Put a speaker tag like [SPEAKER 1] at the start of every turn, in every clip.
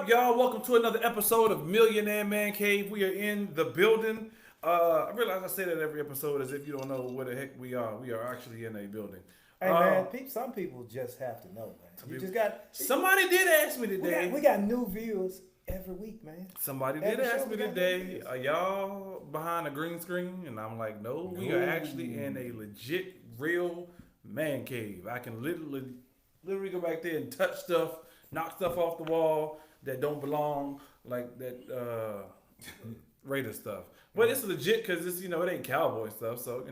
[SPEAKER 1] up, y'all? Welcome to another episode of Millionaire M.A.N Cave. We are in the building. I realize I say that every episode as if you don't know where the heck we are. We are actually in a building.
[SPEAKER 2] Hey man, some people just have to know, man. You just got.
[SPEAKER 1] Somebody did ask me today.
[SPEAKER 2] We got new viewers every week, man.
[SPEAKER 1] Somebody did ask me today, are y'all behind a green screen? And I'm like, no, we are actually in a legit, real man cave. I can literally go back there and touch stuff, knock stuff off the wall that don't belong, like that Raider stuff. But it's legit because it's, it ain't cowboy stuff, so,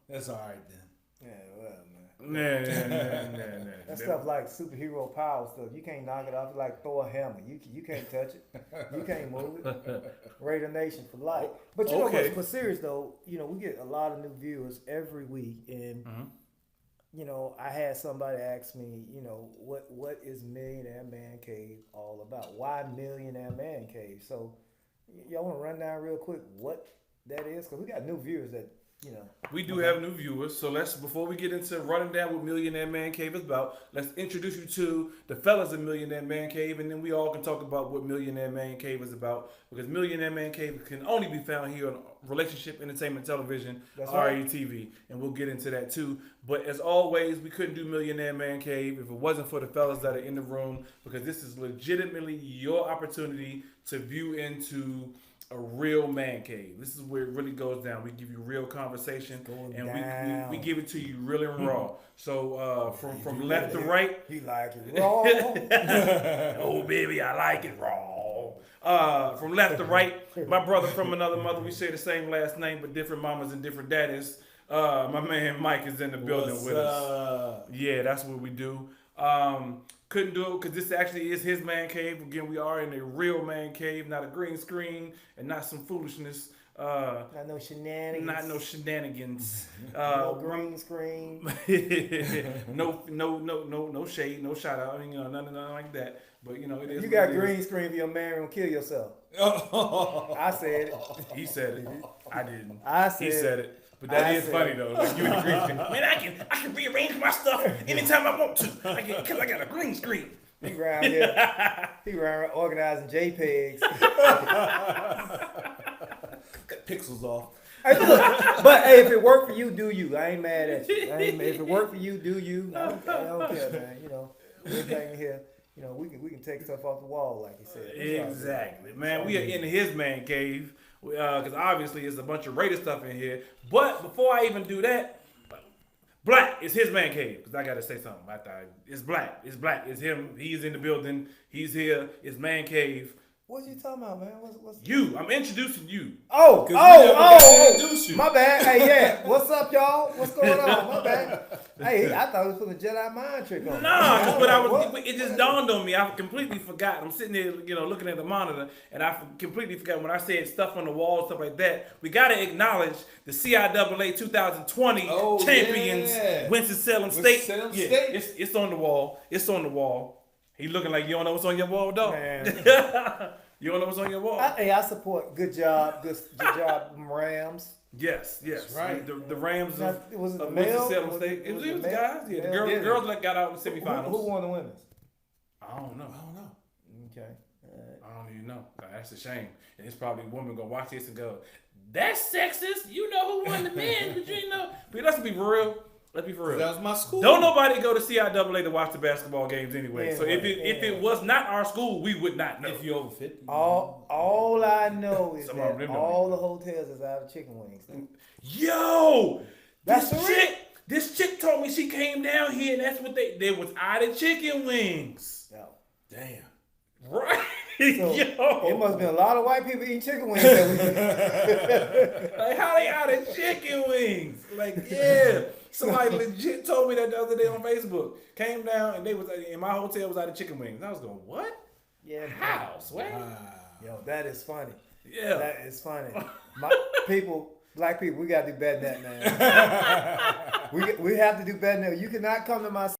[SPEAKER 3] That's all right then.
[SPEAKER 2] Yeah, well, man.
[SPEAKER 1] Nah.
[SPEAKER 2] That stuff like superhero power stuff. You can't knock it off. It's like throw a hammer. You can't touch it. You can't move it. Raider Nation for life. But you know what's serious though? We get a lot of new viewers every week, and I had somebody ask me, what is Millionaire M.A.N Cave all about? Why Millionaire M.A.N Cave? So y'all want to run down real quick what that is? Because we got new viewers that.
[SPEAKER 1] We do have new viewers, so before we get into running down what Millionaire M.A.N Cave is about, let's introduce you to the fellas in Millionaire M.A.N Cave, and then we all can talk about what Millionaire M.A.N Cave is about, because Millionaire M.A.N Cave can only be found here on Relationship Entertainment Television, RETV, and we'll get into that too. But as always, we couldn't do Millionaire M.A.N Cave if it wasn't for the fellas that are in the room, because this is legitimately your opportunity to view into a real man cave. This is where it really goes down. We give you real conversation, and we give it to you real and raw. So from left to right,
[SPEAKER 2] he like it raw.
[SPEAKER 1] Oh baby, I like it raw. From left to right, my brother from another mother. We share the same last name, but different mamas and different daddies. My man Mike is in the building with us. Yeah, that's what we do. Couldn't do it because this actually is his man cave. Again, we are in a real man cave, not a green screen and not some foolishness.
[SPEAKER 2] Not no shenanigans.
[SPEAKER 1] Not no shenanigans.
[SPEAKER 2] No green screen.
[SPEAKER 1] no shade, no shout out. Nothing like that. But it is.
[SPEAKER 2] You got green screen for your man gonna kill yourself. I said it.
[SPEAKER 1] He said it. I didn't.
[SPEAKER 2] He
[SPEAKER 1] said it. But that is funny though. Like you in the green screen. Man, I can rearrange my stuff anytime I want to. Because I got a green screen.
[SPEAKER 2] He around here. He around organizing JPEGs.
[SPEAKER 3] Cut pixels off.
[SPEAKER 2] Hey, but hey, if it worked for you, do you? I ain't mad at you. If it worked for you, do you? I don't care, man. Everything here. We can take stuff off the wall, like you said.
[SPEAKER 1] Exactly, man. We are in his man cave because obviously there's a bunch of Raider stuff in here. But before I even do that, Black is his man cave because I gotta say something. It's Black. It's Black. It's him. He's in the building. He's here. It's man cave.
[SPEAKER 2] What you talking about, man? What's
[SPEAKER 1] you? I'm introducing you.
[SPEAKER 2] Oh! Introduce you. My bad. Hey, yeah. What's up, y'all? What's going on? My bad. Hey, I thought it was putting a Jedi mind trick on.
[SPEAKER 1] Nah, but it just dawned on me. I completely forgot. I'm sitting there, looking at the monitor, and I completely forgot when I said stuff on the wall, stuff like that. We gotta acknowledge the CIAA 2020 champions, Winston-Salem State. It's on the wall. It's on the wall. He looking like you don't know what's on your wall, dog. Man. You don't know what's on your wall.
[SPEAKER 2] I support. Good job, Rams.
[SPEAKER 1] Yes,
[SPEAKER 3] right.
[SPEAKER 1] The Rams of
[SPEAKER 2] male?
[SPEAKER 1] Winston-Salem State. It was guys. Yeah, the girls that got out in the semifinals.
[SPEAKER 2] Who won the women's?
[SPEAKER 1] I don't know.
[SPEAKER 2] Okay.
[SPEAKER 1] I don't even know. That's a shame. And it's probably women gonna watch this and go, "That's sexist." You know who won the men, but you know. But let's be real. Let's be for real.
[SPEAKER 3] That was my school.
[SPEAKER 1] Don't nobody go to CIAA to watch the basketball games anyway. So if it was not our school, we would not know.
[SPEAKER 3] If you're over 50.
[SPEAKER 2] All I know is that all the hotels is out of chicken wings.
[SPEAKER 1] Yo! This chick told me she came down here and that's what they was out of chicken wings.
[SPEAKER 2] Yo.
[SPEAKER 3] Damn.
[SPEAKER 1] Right.
[SPEAKER 2] So it must have been a lot of white people eating chicken wings that weekend.
[SPEAKER 1] Like, how they out of chicken wings? Like, yeah. Somebody legit told me that the other day on Facebook. Came down and they was in my hotel was out of chicken wings. I was going, what?
[SPEAKER 2] Yeah.
[SPEAKER 1] How? Sway?
[SPEAKER 2] Yo, that is funny.
[SPEAKER 1] Yeah.
[SPEAKER 2] That is funny. Black people, we gotta do better than that, man. we have to do better than that. You cannot come to my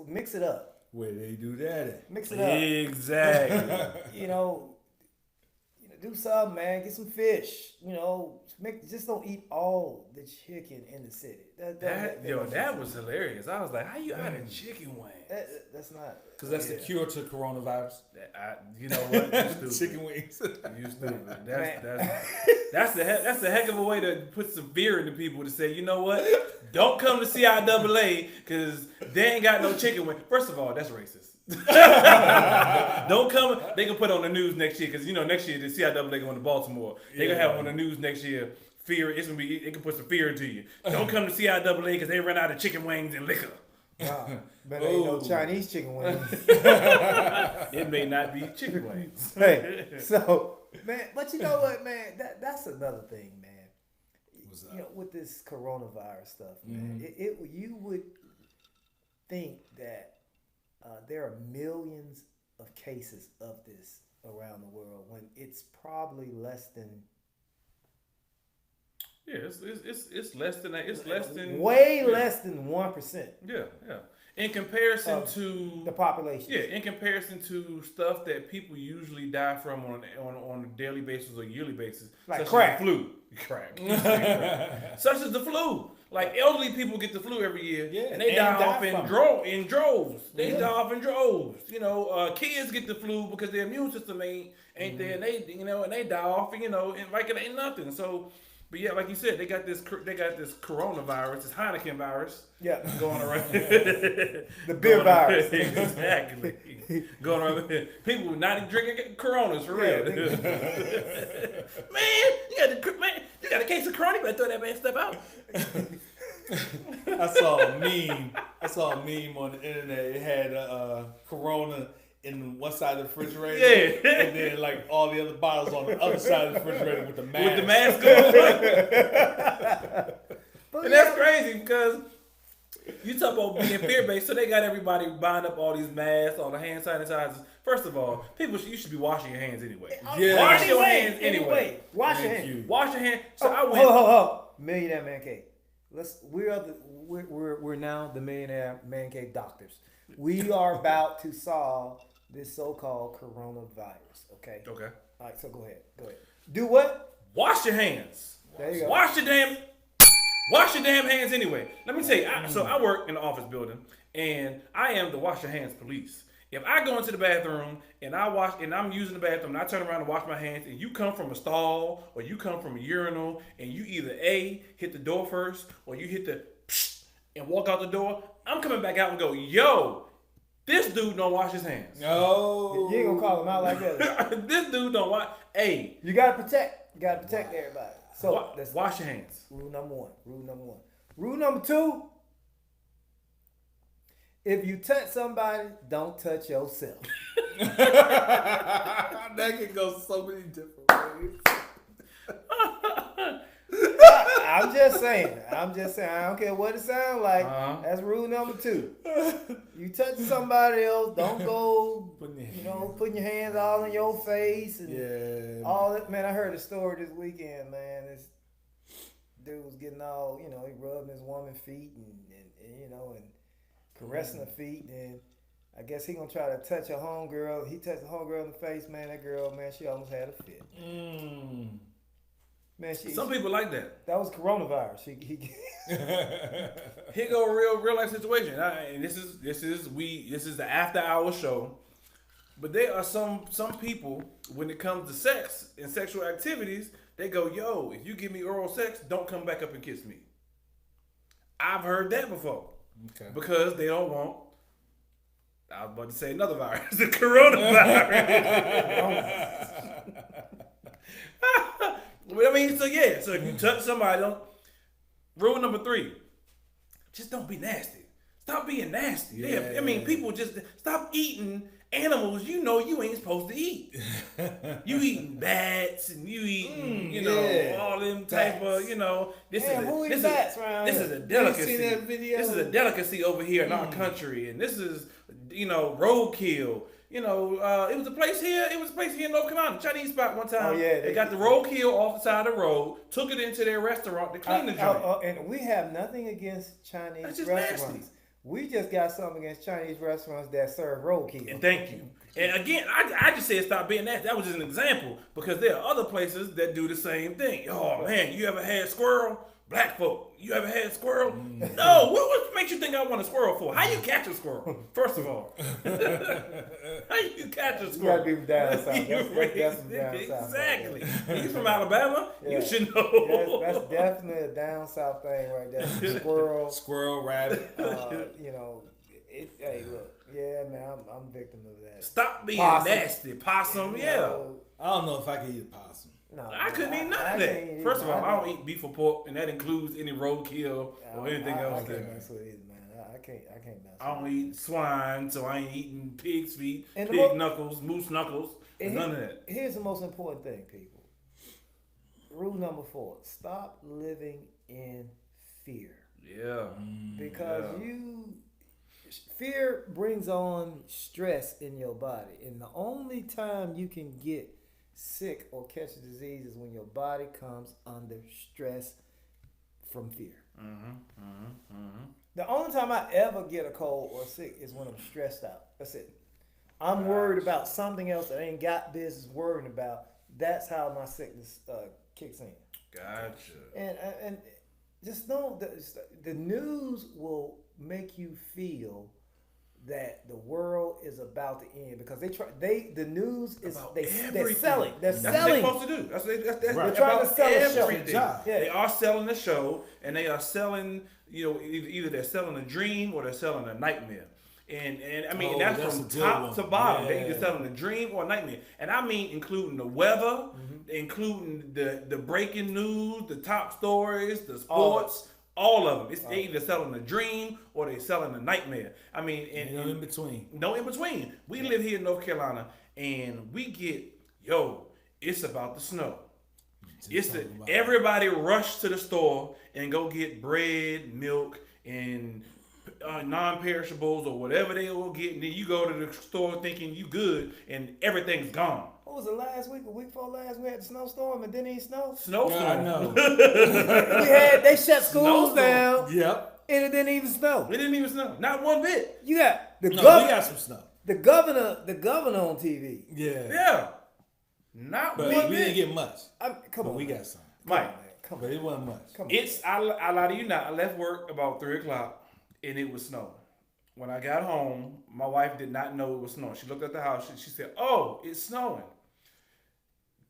[SPEAKER 2] mix it up.
[SPEAKER 3] Where they do that at?
[SPEAKER 2] Mix it up.
[SPEAKER 1] Exactly.
[SPEAKER 2] do something, man. Get some fish. Just don't eat all the chicken in the city.
[SPEAKER 1] That was hilarious. I was like, how you out of chicken wings?
[SPEAKER 2] That's not.
[SPEAKER 3] Because that's the cure to coronavirus.
[SPEAKER 1] You know what? You stupid.
[SPEAKER 3] Chicken wings.
[SPEAKER 1] You stupid. That's a heck of a way to put some fear into people to say, you know what? Don't come to CIAA because they ain't got no chicken wings. First of all, that's racist. Don't come. They can put on the news next year because next year the CIAA going to Baltimore. They gonna have on the news next year. Fear. It's gonna be. It can put some fear into you. Don't come to CIAA because they run out of chicken wings and liquor.
[SPEAKER 2] But ain't no Chinese chicken wings.
[SPEAKER 1] It may not be chicken wings.
[SPEAKER 2] Hey, so man, but you know what, man? That's another thing, man. With this coronavirus stuff, man, you would think that there are millions of cases of this around the world when it's probably less than.
[SPEAKER 1] Yeah, it's less than that. It's less than
[SPEAKER 2] less than 1%.
[SPEAKER 1] Yeah. In comparison to
[SPEAKER 2] the population.
[SPEAKER 1] Yeah, in comparison to stuff that people usually die from on a daily basis or yearly basis,
[SPEAKER 2] like
[SPEAKER 1] such
[SPEAKER 2] crack.
[SPEAKER 1] as the flu. Crack. Such as the flu. Like elderly people get the flu every year, and they die off in droves. They die off in droves. Kids get the flu because their immune system ain't there, and they die off. And like it ain't nothing. So. But yeah, like you said, they got this coronavirus, this Heineken virus, going around.
[SPEAKER 2] The beer virus,
[SPEAKER 1] exactly, going around. People not drinking Coronas for real. You got a case of Corona. You better throw that stuff out.
[SPEAKER 3] I saw a meme on the internet. It had Corona in one side of the refrigerator, and then like all the other bottles on the other side of the refrigerator with the mask.
[SPEAKER 1] On. And that's crazy because you talk about being fear-based, so they got everybody buying up all these masks, all the hand sanitizers. First of all, you should be washing your hands anyway.
[SPEAKER 2] Yeah.
[SPEAKER 1] Wash your hands anyway.
[SPEAKER 2] Wash your hands.
[SPEAKER 1] Wash your hands. So
[SPEAKER 2] Hold. Millionaire Man Cave. We're now the Millionaire Man Cave doctors. We are about to solve this so-called coronavirus. Okay.
[SPEAKER 1] Okay.
[SPEAKER 2] All right. So go ahead. Do what?
[SPEAKER 1] Wash your hands.
[SPEAKER 2] There you go.
[SPEAKER 1] Wash your damn hands anyway. Let me tell you. I work in the office building, and I am the wash your hands police. If I go into the bathroom and I'm using the bathroom and I turn around to wash my hands, and you come from a stall or you come from a urinal and you either hit the door first or you hit the and walk out the door, I'm coming back out and go, yo, this dude don't wash his hands.
[SPEAKER 3] No.
[SPEAKER 2] You ain't gonna call him out like that.
[SPEAKER 1] This dude don't wash. Hey.
[SPEAKER 2] You gotta protect everybody. So
[SPEAKER 1] wash your hands.
[SPEAKER 2] Rule number one. Rule number two. If you touch somebody, don't touch yourself.
[SPEAKER 3] That can go so many different ways.
[SPEAKER 2] I'm just saying. I don't care what it sounds like. That's rule number two. You touch somebody else, don't go, putting your hands all in your face and all that. Man, I heard a story this weekend, man. This dude was getting all, he rubbing his woman's feet and caressing her feet, and I guess he gonna try to touch a homegirl. He touched the homegirl in the face, man. That girl, man, she almost had a fit. Man,
[SPEAKER 1] some people like that.
[SPEAKER 2] That was coronavirus.
[SPEAKER 1] Here go a real life situation. And this is the after hour show. But there are some people, when it comes to sex and sexual activities, they go, yo, if you give me oral sex, don't come back up and kiss me. I've heard that before. Okay. Because they don't want, I was about to say another virus, the coronavirus. So if you touch somebody, rule number 3, just don't be nasty. Stop being nasty. Yeah. People just stop eating animals you ain't supposed to eat. You eating bats and you eating, all them type of, this is a delicacy. This is a delicacy over here in our country, and this is, roadkill. It was a place here in North Carolina, Chinese spot one time. They got the roadkill off the side of the road, took it into their restaurant to clean the joint.
[SPEAKER 2] And we have nothing against Chinese restaurants.
[SPEAKER 1] Nasty.
[SPEAKER 2] We just got something against Chinese restaurants that serve roadkill.
[SPEAKER 1] And thank you. And again, I just said stop being nasty. That was just an example because there are other places that do the same thing. Oh man, you ever had squirrel? Black folk, you ever had squirrel? No. What makes you think I want a squirrel for? How you catch a squirrel? First of all, how you catch a squirrel?
[SPEAKER 2] You gotta be from down south. That's from down south.
[SPEAKER 1] Exactly. He's from Alabama.
[SPEAKER 2] Yeah.
[SPEAKER 1] You should know.
[SPEAKER 2] That's definitely a down south thing right there. Squirrel,
[SPEAKER 3] rabbit.
[SPEAKER 2] you know, hey, look, yeah, man, I'm a victim of that.
[SPEAKER 1] Stop being
[SPEAKER 2] Possum.
[SPEAKER 1] Nasty. Possum, yeah.
[SPEAKER 3] I don't know if I can eat a possum.
[SPEAKER 2] No,
[SPEAKER 1] I couldn't eat none of that. First of all, I don't eat beef or pork, and that includes any roadkill or anything else.
[SPEAKER 2] I can't mess with it, man. I can't mess.
[SPEAKER 1] I don't eat swine, so I ain't eating pig's feet,
[SPEAKER 2] And
[SPEAKER 1] pig knuckles, moose knuckles, none of that.
[SPEAKER 2] Here's the most important thing, people. Rule number 4: stop living in fear.
[SPEAKER 1] Yeah.
[SPEAKER 2] Because fear brings on stress in your body, and the only time you can get sick or catch a disease is when your body comes under stress from fear. The only time I ever get a cold or sick is when I'm stressed out. That's it. I'm worried about something else that I ain't got business worrying about. That's how my sickness kicks in.
[SPEAKER 1] Gotcha.
[SPEAKER 2] And just know the news will make you feel that the world is about to end because the news is they're selling. That's what they're supposed to do. That's
[SPEAKER 1] right.
[SPEAKER 2] They're trying to sell a show.
[SPEAKER 1] Yeah. They are selling the show, and they are selling. Either they're selling a dream or they're selling a nightmare. And I mean that's from top to bottom. They're either selling a dream or a nightmare. And I mean including the weather, including the breaking news, the top stories, the sports. All of them. It's they either selling a dream or they selling a nightmare. I mean, and
[SPEAKER 3] no in between.
[SPEAKER 1] No in between. We live here in North Carolina, and we get it's about to snow. Everybody rush to the store and go get bread, milk, and non-perishables or whatever they will get. And then you go to the store thinking you good, and everything's gone.
[SPEAKER 2] What was it last week? A week before last, we had the snowstorm and didn't even snow.
[SPEAKER 1] Snowstorm.
[SPEAKER 3] Yeah, I know.
[SPEAKER 2] They shut schools down.
[SPEAKER 3] Yep.
[SPEAKER 2] And it didn't even snow.
[SPEAKER 1] It didn't even snow. Not one bit.
[SPEAKER 2] You got
[SPEAKER 3] we got some snow.
[SPEAKER 2] The governor on TV.
[SPEAKER 3] Yeah.
[SPEAKER 1] Yeah. Not
[SPEAKER 3] but
[SPEAKER 1] one
[SPEAKER 3] we
[SPEAKER 1] bit.
[SPEAKER 3] didn't get much.
[SPEAKER 2] Come on.
[SPEAKER 3] We got some.
[SPEAKER 1] Mike.
[SPEAKER 3] But it wasn't much.
[SPEAKER 1] I lie to you not. I left work about 3:00 and it was snowing. When I got home, my wife did not know it was snowing. She looked at the house. She said, "Oh, it's snowing."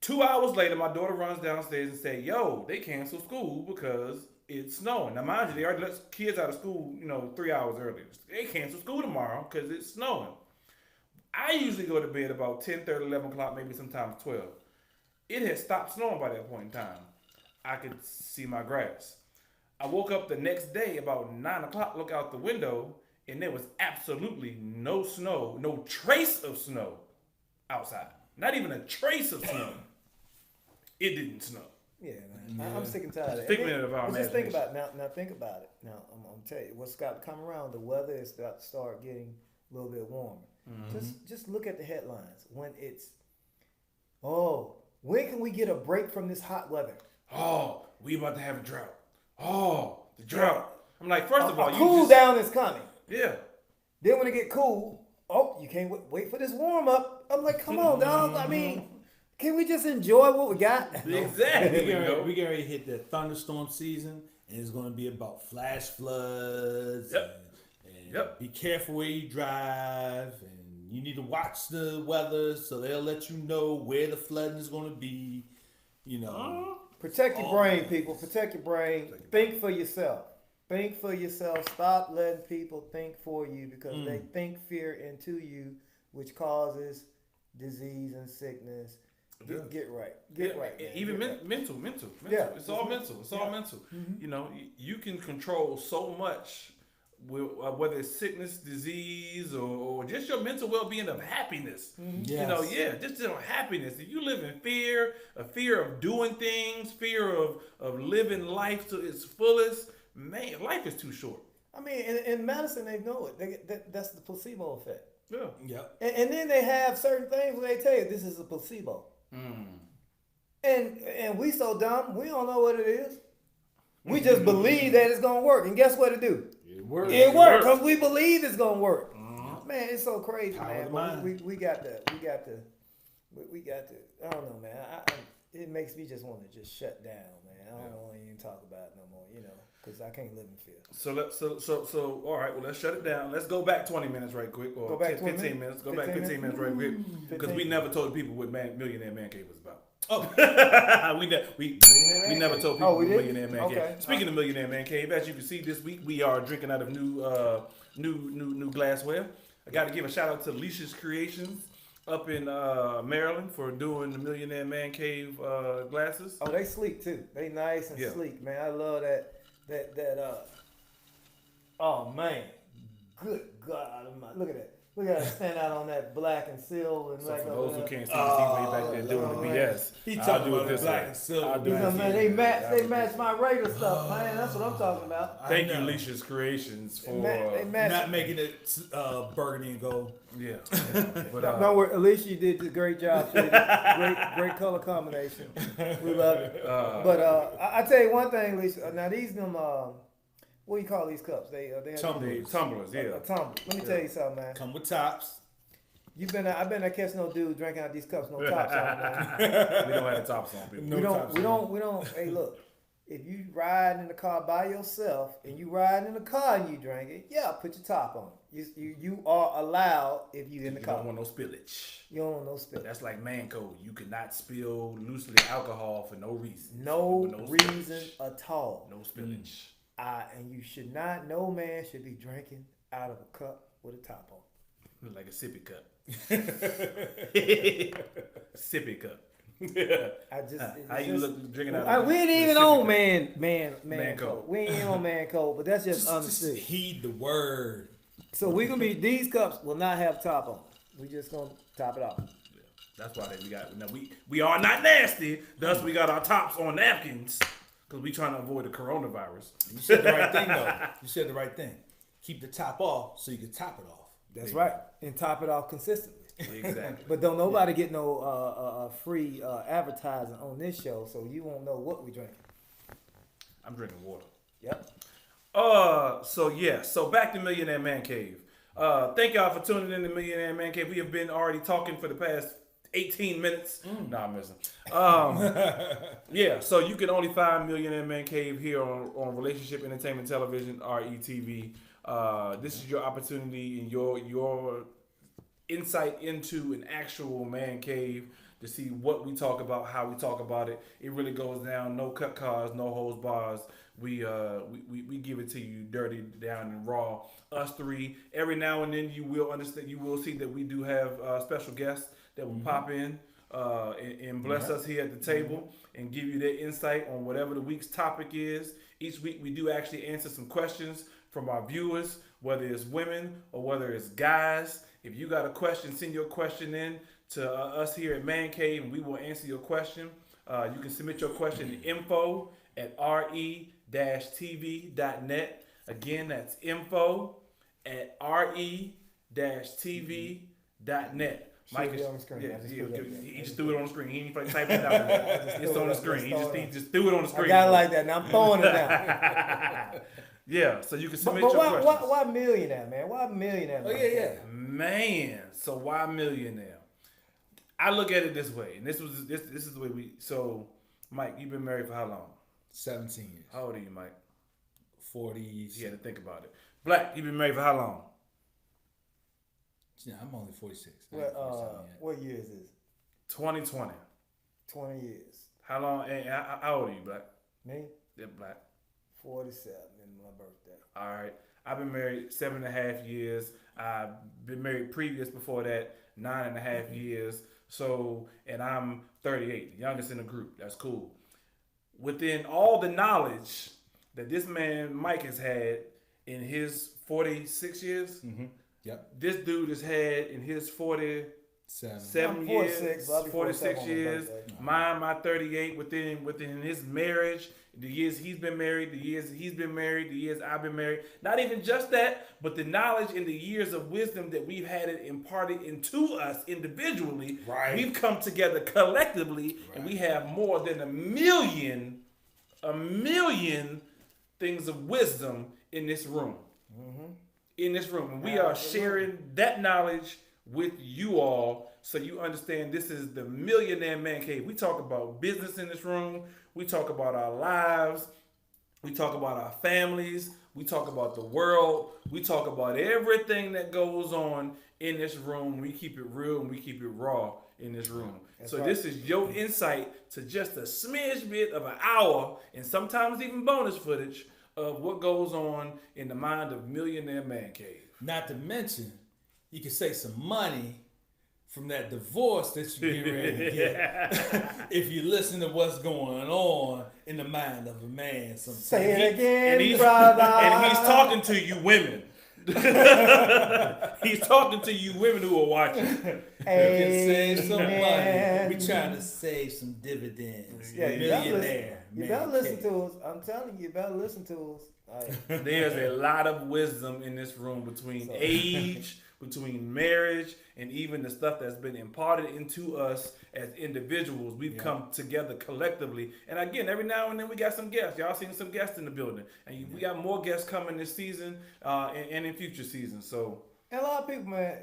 [SPEAKER 1] 2 hours later, my daughter runs downstairs and said, "Yo, they canceled school because it's snowing." Now, mind you, they already let kids out of school, 3 hours earlier. They canceled school tomorrow because it's snowing. I usually go to bed about 10:30, 11 o'clock, maybe sometimes 12. It had stopped snowing by that point in time. I could see my grass. I woke up the next day about 9 o'clock, look out the window, and there was absolutely no snow, no trace of snow outside. Not even a trace of snow. It didn't snow.
[SPEAKER 2] Yeah, man. Yeah. I'm sick and tired of it.
[SPEAKER 1] Figment of our imagination.
[SPEAKER 2] Just think about it. Now think about it. Now, I'm going to tell you, what's got to come around, the weather is about to start getting a little bit warmer. Just look at the headlines. When it's, when can we get a break from this hot weather?
[SPEAKER 1] Oh, we about to have a drought. Oh, the drought. I'm like, first of all,
[SPEAKER 2] cool down is coming.
[SPEAKER 1] Yeah.
[SPEAKER 2] Then when it get cool, you can't wait for this warm up. I'm like, come on, dog. I mean, can we just enjoy what we got?
[SPEAKER 1] Exactly.
[SPEAKER 3] We get ready to hit the thunderstorm season, and it's going to be about flash floods. And be careful where you drive, and you need to watch the weather so they'll let you know where the flooding is going to be.
[SPEAKER 2] Protect your brain, people. Protect your brain. Think for yourself. Think for yourself. Stop letting people think for you because they think fear into you, which causes disease and sickness. Get right. Get right. Man.
[SPEAKER 1] Even mental. Yeah. It's all mental. It's all mental. Mm-hmm. You can control so much, whether it's sickness, disease, or just your mental well-being of happiness. Mm-hmm. Yes. Just happiness. If you live in fear, a fear of doing things, fear of living life to its fullest, man, life is too short.
[SPEAKER 2] I mean, in medicine, they know it. That's the placebo effect.
[SPEAKER 1] Yeah.
[SPEAKER 2] And then they have certain things where they tell you this is a placebo. And we so dumb, we don't know what it is. We just believe that it's gonna work. And guess what it do?
[SPEAKER 3] It worked.
[SPEAKER 2] It worked because we believe it's gonna work. Man, it's so crazy, man. But we got to. I don't know, man. It makes me just want to just shut down, man. I don't want to even talk about it no more, because I can't live in fear.
[SPEAKER 1] So all right. Well, let's shut it down. Let's go back 20 minutes right quick, or
[SPEAKER 2] go back
[SPEAKER 1] 15 minutes. Go back 15 minutes right quick, because we never told people what Millionaire Man Cave was about.
[SPEAKER 3] Oh,
[SPEAKER 1] we never told people what Millionaire Man Cave. Speaking of Millionaire Man Cave, as you can see this week we are drinking out of new glassware. I got to give a shout out to Alicia's Creations up in Maryland for doing the Millionaire Man Cave glasses.
[SPEAKER 2] Oh, they sleek too. They nice and sleek, man. I love that. Oh man, good God! Look at that. Look at that stand out on that black and silver. And
[SPEAKER 1] so for those who can't see, way back there doing the BS.
[SPEAKER 3] He talking about this black and silver.
[SPEAKER 2] Man, they match my Raider stuff, man. That's what I'm talking about.
[SPEAKER 1] Thank you, Alicia's Creations, for
[SPEAKER 3] not making it burgundy and gold.
[SPEAKER 1] Yeah.
[SPEAKER 2] But don't worry, Alicia did a great job. She did great color combination. We love it. But I tell you one thing, Alicia. Now these what do you call these cups? They have
[SPEAKER 1] tumblers. Yeah.
[SPEAKER 2] A tumbler. Let me tell you something, man.
[SPEAKER 3] Come with tops.
[SPEAKER 2] I've been there catch no dude drinking out these cups, no tops on, man.
[SPEAKER 1] We don't have the tops on, people.
[SPEAKER 2] We don't. Hey, look. If you ride in the car by yourself and you ride in the car and you drink it, put your top on. You are allowed if you in the car.
[SPEAKER 1] You don't want no spillage.
[SPEAKER 2] You don't want no spillage.
[SPEAKER 1] That's like man code. You cannot spill loosely alcohol for no reason.
[SPEAKER 2] No reason at all.
[SPEAKER 1] No spillage.
[SPEAKER 2] And you should not. No man should be drinking out of a cup with a top on.
[SPEAKER 1] Like a sippy cup. Sippy cup. How you look drinking out of
[SPEAKER 2] we ain't even on man
[SPEAKER 1] code.
[SPEAKER 2] We ain't on man code, but that's just understood.
[SPEAKER 3] Just heed the word.
[SPEAKER 2] So we're gonna be, these cups will not have top on. We just gonna top it off.
[SPEAKER 1] Yeah, that's why we got. Now we are not nasty. Thus we got our tops on napkins because we trying to avoid the coronavirus.
[SPEAKER 3] You said the right thing though. You said the right thing. Keep the top off so you can top it off.
[SPEAKER 2] That's right, and top it off consistently.
[SPEAKER 1] Exactly.
[SPEAKER 2] But don't nobody get no free advertising on this show, so you won't know what we drink.
[SPEAKER 1] I'm drinking water.
[SPEAKER 2] Yep.
[SPEAKER 1] So back to Millionaire Man Cave. Thank y'all for tuning in to Millionaire Man Cave. We have been already talking for the past 18 minutes. Nah, I'm missing. So you can only find Millionaire Man Cave here on Relationship Entertainment Television, RETV. This is your opportunity and your insight into an actual man cave to see what we talk about, how we talk about it. It really goes down. No cut cars, no holds bars. We give it to you dirty, down and raw. Us three. Every now and then you will understand. You will see that we do have special guests that will pop in and bless us here at the table and give you their insight on whatever the week's topic is. Each week we do actually answer some questions from our viewers, whether it's women or whether it's guys. If you got a question, send your question in to us here at Man Cave, and we will answer your question. You can submit your question to info@re-tv.net. Again, that's info@re-tv.net. Mike is on the screen. He just threw it on the screen. He ain't type it out. It's on the screen. He just threw it on the screen.
[SPEAKER 2] I got it like that. Now I'm throwing it down.
[SPEAKER 1] Yeah, so you can submit your questions.
[SPEAKER 2] Why Millionaire, man? Why Millionaire?
[SPEAKER 3] Oh, yeah.
[SPEAKER 1] Man, so why Millionaire? I look at it this way, and this is the way we. So, Mike, you've been married for how long?
[SPEAKER 3] 17 years.
[SPEAKER 1] How old are you, Mike?
[SPEAKER 3] 40.
[SPEAKER 1] You had to think about it. Black, you've been married for how long?
[SPEAKER 3] Yeah, I'm only 46.
[SPEAKER 2] What year is this?
[SPEAKER 1] 2020.
[SPEAKER 2] 20 years.
[SPEAKER 1] How long? How old are you, Black?
[SPEAKER 2] Me?
[SPEAKER 1] Yeah, Black.
[SPEAKER 2] 47 in my birthday.
[SPEAKER 1] All right. I've been married 7.5 years. I've been married previous before that 9.5 years. So, and I'm 38, the youngest in the group. That's cool. Within all the knowledge that this man Mike has had in his 46 years, this dude has had in his 47 years, 46 years. My 38 within his marriage. The years he's been married, the years he's been married, the years I've been married. Not even just that, but the knowledge and the years of wisdom that we've had it imparted into us individually.
[SPEAKER 3] Right.
[SPEAKER 1] We've come together collectively, and we have more than a million things of wisdom in this room. in this room. And we are sharing that knowledge with you all so you understand this is the Millionaire Man Cave. We talk about business in this room. We talk about our lives. We talk about our families. We talk about the world. We talk about everything that goes on in this room. We keep it real and we keep it raw in this room. That's right. This is your insight to just a smidge bit of an hour and sometimes even bonus footage of what goes on in the mind of Millionaire Man Cave.
[SPEAKER 3] Not to mention, you can save some money from that divorce that you're getting ready to get if you listen to what's going on in the mind of a man. Sometimes.
[SPEAKER 2] Say it again, brother.
[SPEAKER 1] And he's talking to you women. He's talking to you women who are watching.
[SPEAKER 3] Hey, you can save some money. We're trying to save some dividends.
[SPEAKER 2] Yeah, you better listen to us. I'm telling you, you better listen to us. Right.
[SPEAKER 1] There's a lot of wisdom in this room between age, between marriage, and even the stuff that's been imparted into us as individuals. We've come together collectively. And again, every now and then we got some guests. Y'all seen some guests in the building. And we got more guests coming this season and in future seasons. So,
[SPEAKER 2] and a lot of people, man,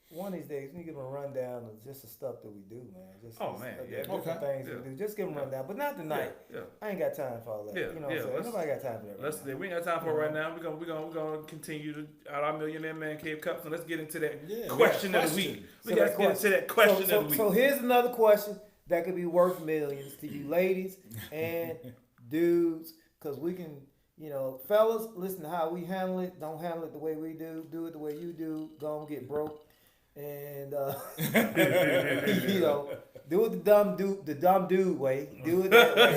[SPEAKER 2] one of these days, we give them a rundown of just the stuff that we do, man. Just different things we do. Just give them a rundown, but not tonight. I ain't got time for all that. You know what I'm saying? Nobody got time for that.
[SPEAKER 1] We ain't got time for it right now. We're gonna continue to out our Millionaire Man Cave Cup. So let's get into that question of the week. We got to get into that question of the week.
[SPEAKER 2] So here's another question that could be worth millions to you ladies and dudes, because we can. Fellas, listen to how we handle it. Don't handle it the way we do. Do it the way you do. Go and get broke. And do it the dumb dude way. Do it that way.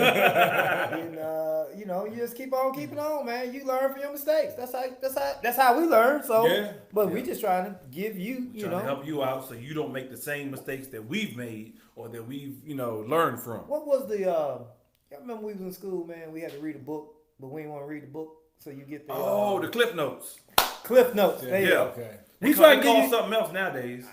[SPEAKER 2] And you just keep on keeping on, man. You learn from your mistakes. That's how we learn. So, we just trying to give you,
[SPEAKER 1] trying to help you out so you don't make the same mistakes that we've made or that we've learned from.
[SPEAKER 2] What was the? I remember we was in school, man. We had to read a book, but we didn't want to read the book, so you get the
[SPEAKER 1] the Cliff Notes.
[SPEAKER 2] Cliff Notes.
[SPEAKER 1] Okay. We try to call something else nowadays.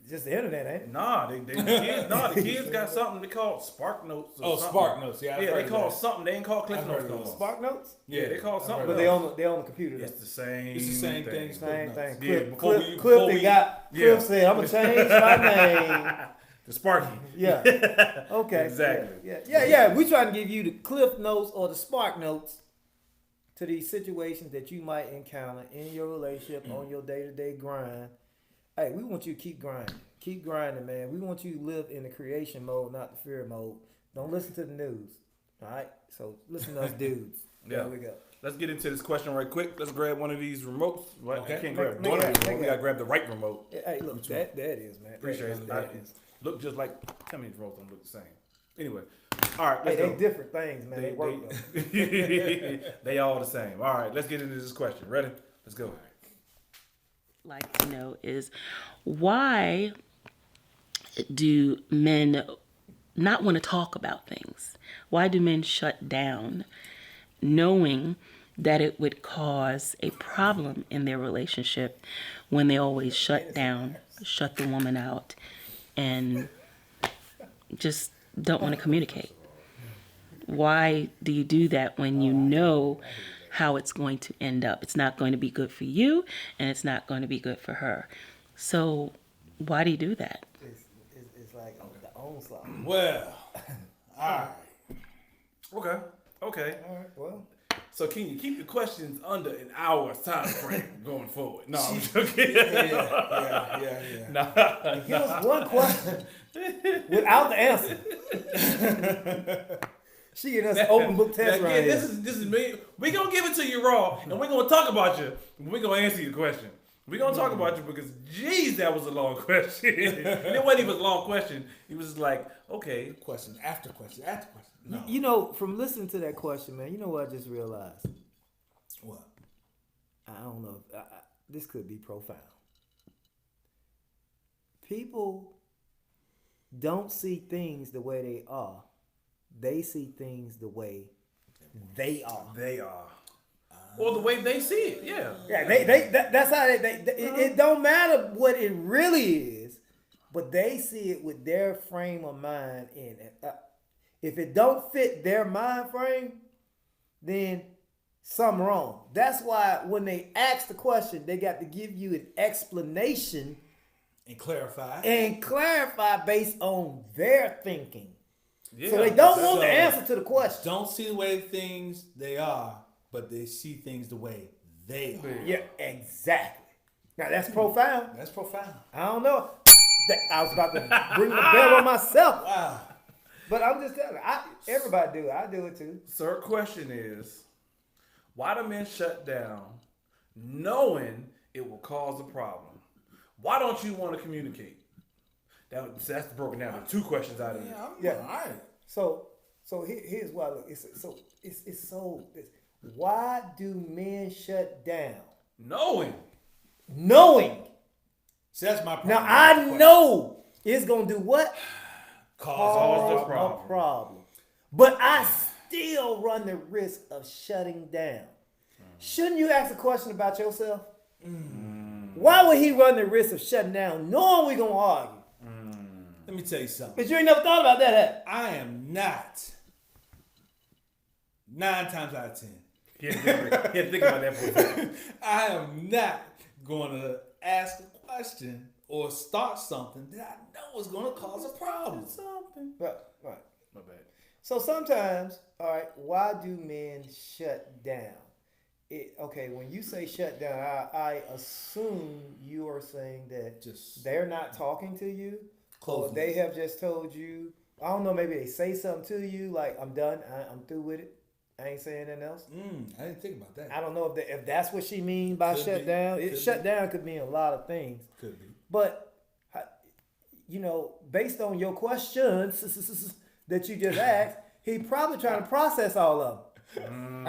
[SPEAKER 2] Just the internet, ain't it?
[SPEAKER 1] Nah, the kids got something they call Spark Notes.
[SPEAKER 3] Spark Notes. Yeah,
[SPEAKER 1] they call something. They ain't called Cliff Notes no more.
[SPEAKER 2] Spark Notes?
[SPEAKER 1] Yeah, they call something.
[SPEAKER 2] But they on the computer.
[SPEAKER 1] It's the same.
[SPEAKER 3] It's the same thing.
[SPEAKER 2] Same thing.
[SPEAKER 3] Yeah,
[SPEAKER 2] Cliff said, "I'm gonna change my name."
[SPEAKER 1] The Sparky.
[SPEAKER 2] Yeah. Okay.
[SPEAKER 1] Exactly.
[SPEAKER 2] Yeah. We trying to give you the Cliff Notes or the Spark Notes to these situations that you might encounter in your relationship on your day-to-day grind. Hey, we want you to keep grinding. Keep grinding, man. We want you to live in the creation mode, not the fear mode. Don't listen to the news. All right? So listen to us dudes. There we go.
[SPEAKER 1] Let's get into this question right quick. Let's grab one of these remotes.
[SPEAKER 3] Okay.
[SPEAKER 1] I can't grab one of these. We got to grab the right remote.
[SPEAKER 2] Hey, look, that is, man.
[SPEAKER 1] Appreciate it. That is. Look just like, tell me these remotes don't look the same. Anyway. All right, let's
[SPEAKER 2] go. They different things, man. They work though.
[SPEAKER 1] They all the same. All right, let's get into this question. Ready? Let's go.
[SPEAKER 4] Like to know is why do men not want to talk about things? Why do men shut down knowing that it would cause a problem in their relationship when they always shut down, shut the woman out, and just don't want to communicate? Why do you do that when you know how it's going to end up? It's not going to be good for you, and it's not going to be good for her. So why do you do that?
[SPEAKER 2] It's like the onslaught.
[SPEAKER 3] Well, all right.
[SPEAKER 1] Okay.
[SPEAKER 2] All right, well.
[SPEAKER 1] So can you keep the questions under an hour's time frame going forward? No, I'm joking.
[SPEAKER 3] Yeah.
[SPEAKER 1] Nah.
[SPEAKER 2] Give us one question without the answer. She getting us open book test right here.
[SPEAKER 1] This is me. We gonna give it to you raw, and we're gonna talk about you. We're gonna answer your question. We're gonna talk about you because, geez, that was a long question. And it wasn't even a long question. He was just like, okay,
[SPEAKER 3] question after question after question. No.
[SPEAKER 2] You know, from listening to that question, man, you know what I just realized?
[SPEAKER 3] What?
[SPEAKER 2] I don't know. This could be profound. People don't see things the way they are. They see things the way they are.
[SPEAKER 1] They are. Or the way they see it, yeah.
[SPEAKER 2] Yeah, that's how it don't matter what it really is, but they see it with their frame of mind in it. If it don't fit their mind frame, then something wrong. That's why when they ask the question, they got to give you an explanation
[SPEAKER 3] and clarify
[SPEAKER 2] based on their thinking.
[SPEAKER 1] Yeah,
[SPEAKER 2] so they don't want the answer to the question.
[SPEAKER 3] Don't see the way things they are, but they see things the way they are.
[SPEAKER 2] Yeah, exactly. Now that's profound.
[SPEAKER 3] That's profound.
[SPEAKER 2] I don't know. I was about to bring the bell on myself.
[SPEAKER 3] Wow.
[SPEAKER 2] But I'm just telling you, everybody do it. I do it too.
[SPEAKER 1] So her question is, why do men shut down knowing it will cause a problem? Why don't you want to communicate? That's broken down to two questions out of it.
[SPEAKER 2] Yeah. All right. So here's why. Look, why do men shut down?
[SPEAKER 1] Knowing.
[SPEAKER 3] See, that's my problem.
[SPEAKER 2] Now I know it's gonna do what?
[SPEAKER 1] Cause
[SPEAKER 2] a problem. But I still run the risk of shutting down. Shouldn't you ask a question about yourself? Why would he run the risk of shutting down knowing we're gonna argue?
[SPEAKER 3] Let me tell you something.
[SPEAKER 2] But you ain't never thought about that,
[SPEAKER 3] I am not 9 times out of 10.
[SPEAKER 1] He had to think about that for a second.
[SPEAKER 3] I am not going to ask a question or start something that I know is going to cause a problem.
[SPEAKER 2] Right.
[SPEAKER 1] My bad.
[SPEAKER 2] So sometimes, all right, why do men shut down? When you say shut down, I assume you are saying that they're not talking to you, or they have just told you. I don't know. Maybe they say something to you like, "I'm done. I'm through with it. I ain't saying anything else."
[SPEAKER 3] I didn't think about that.
[SPEAKER 2] I don't know if that's what she means by shut down. Shut down could mean a lot of things.
[SPEAKER 3] Could be.
[SPEAKER 2] But based on your questions that you just asked, he probably trying to process all of them.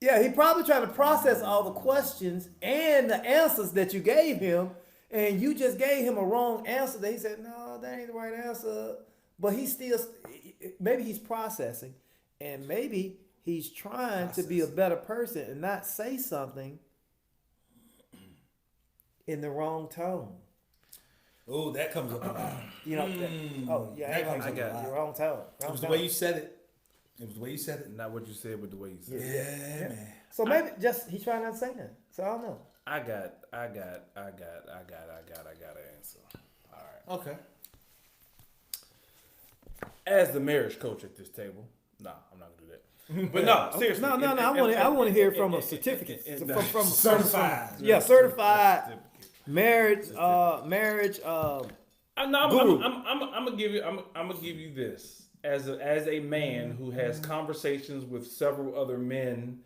[SPEAKER 2] Yeah, he probably trying to process all the questions and the answers that you gave him, and you just gave him a wrong answer that he said, no, that ain't the right answer. But maybe he's processing, and maybe he's trying to be a better person and not say something in the wrong tone.
[SPEAKER 3] Oh, that comes up a lot.
[SPEAKER 2] That comes up a lot. The wrong tone.
[SPEAKER 3] It was the way you said it.
[SPEAKER 1] Not what you said, but the way you said it.
[SPEAKER 3] Yeah, man.
[SPEAKER 2] So maybe he's trying not to say that. So I don't know.
[SPEAKER 1] I got an answer. All right.
[SPEAKER 3] Okay.
[SPEAKER 1] As the marriage coach at this table, I'm not gonna do that. But no, seriously.
[SPEAKER 2] No. I want to hear from a certificate. From
[SPEAKER 3] certified.
[SPEAKER 2] Yeah, certified marriage.
[SPEAKER 1] I'm gonna give you this as a man who has conversations with several other men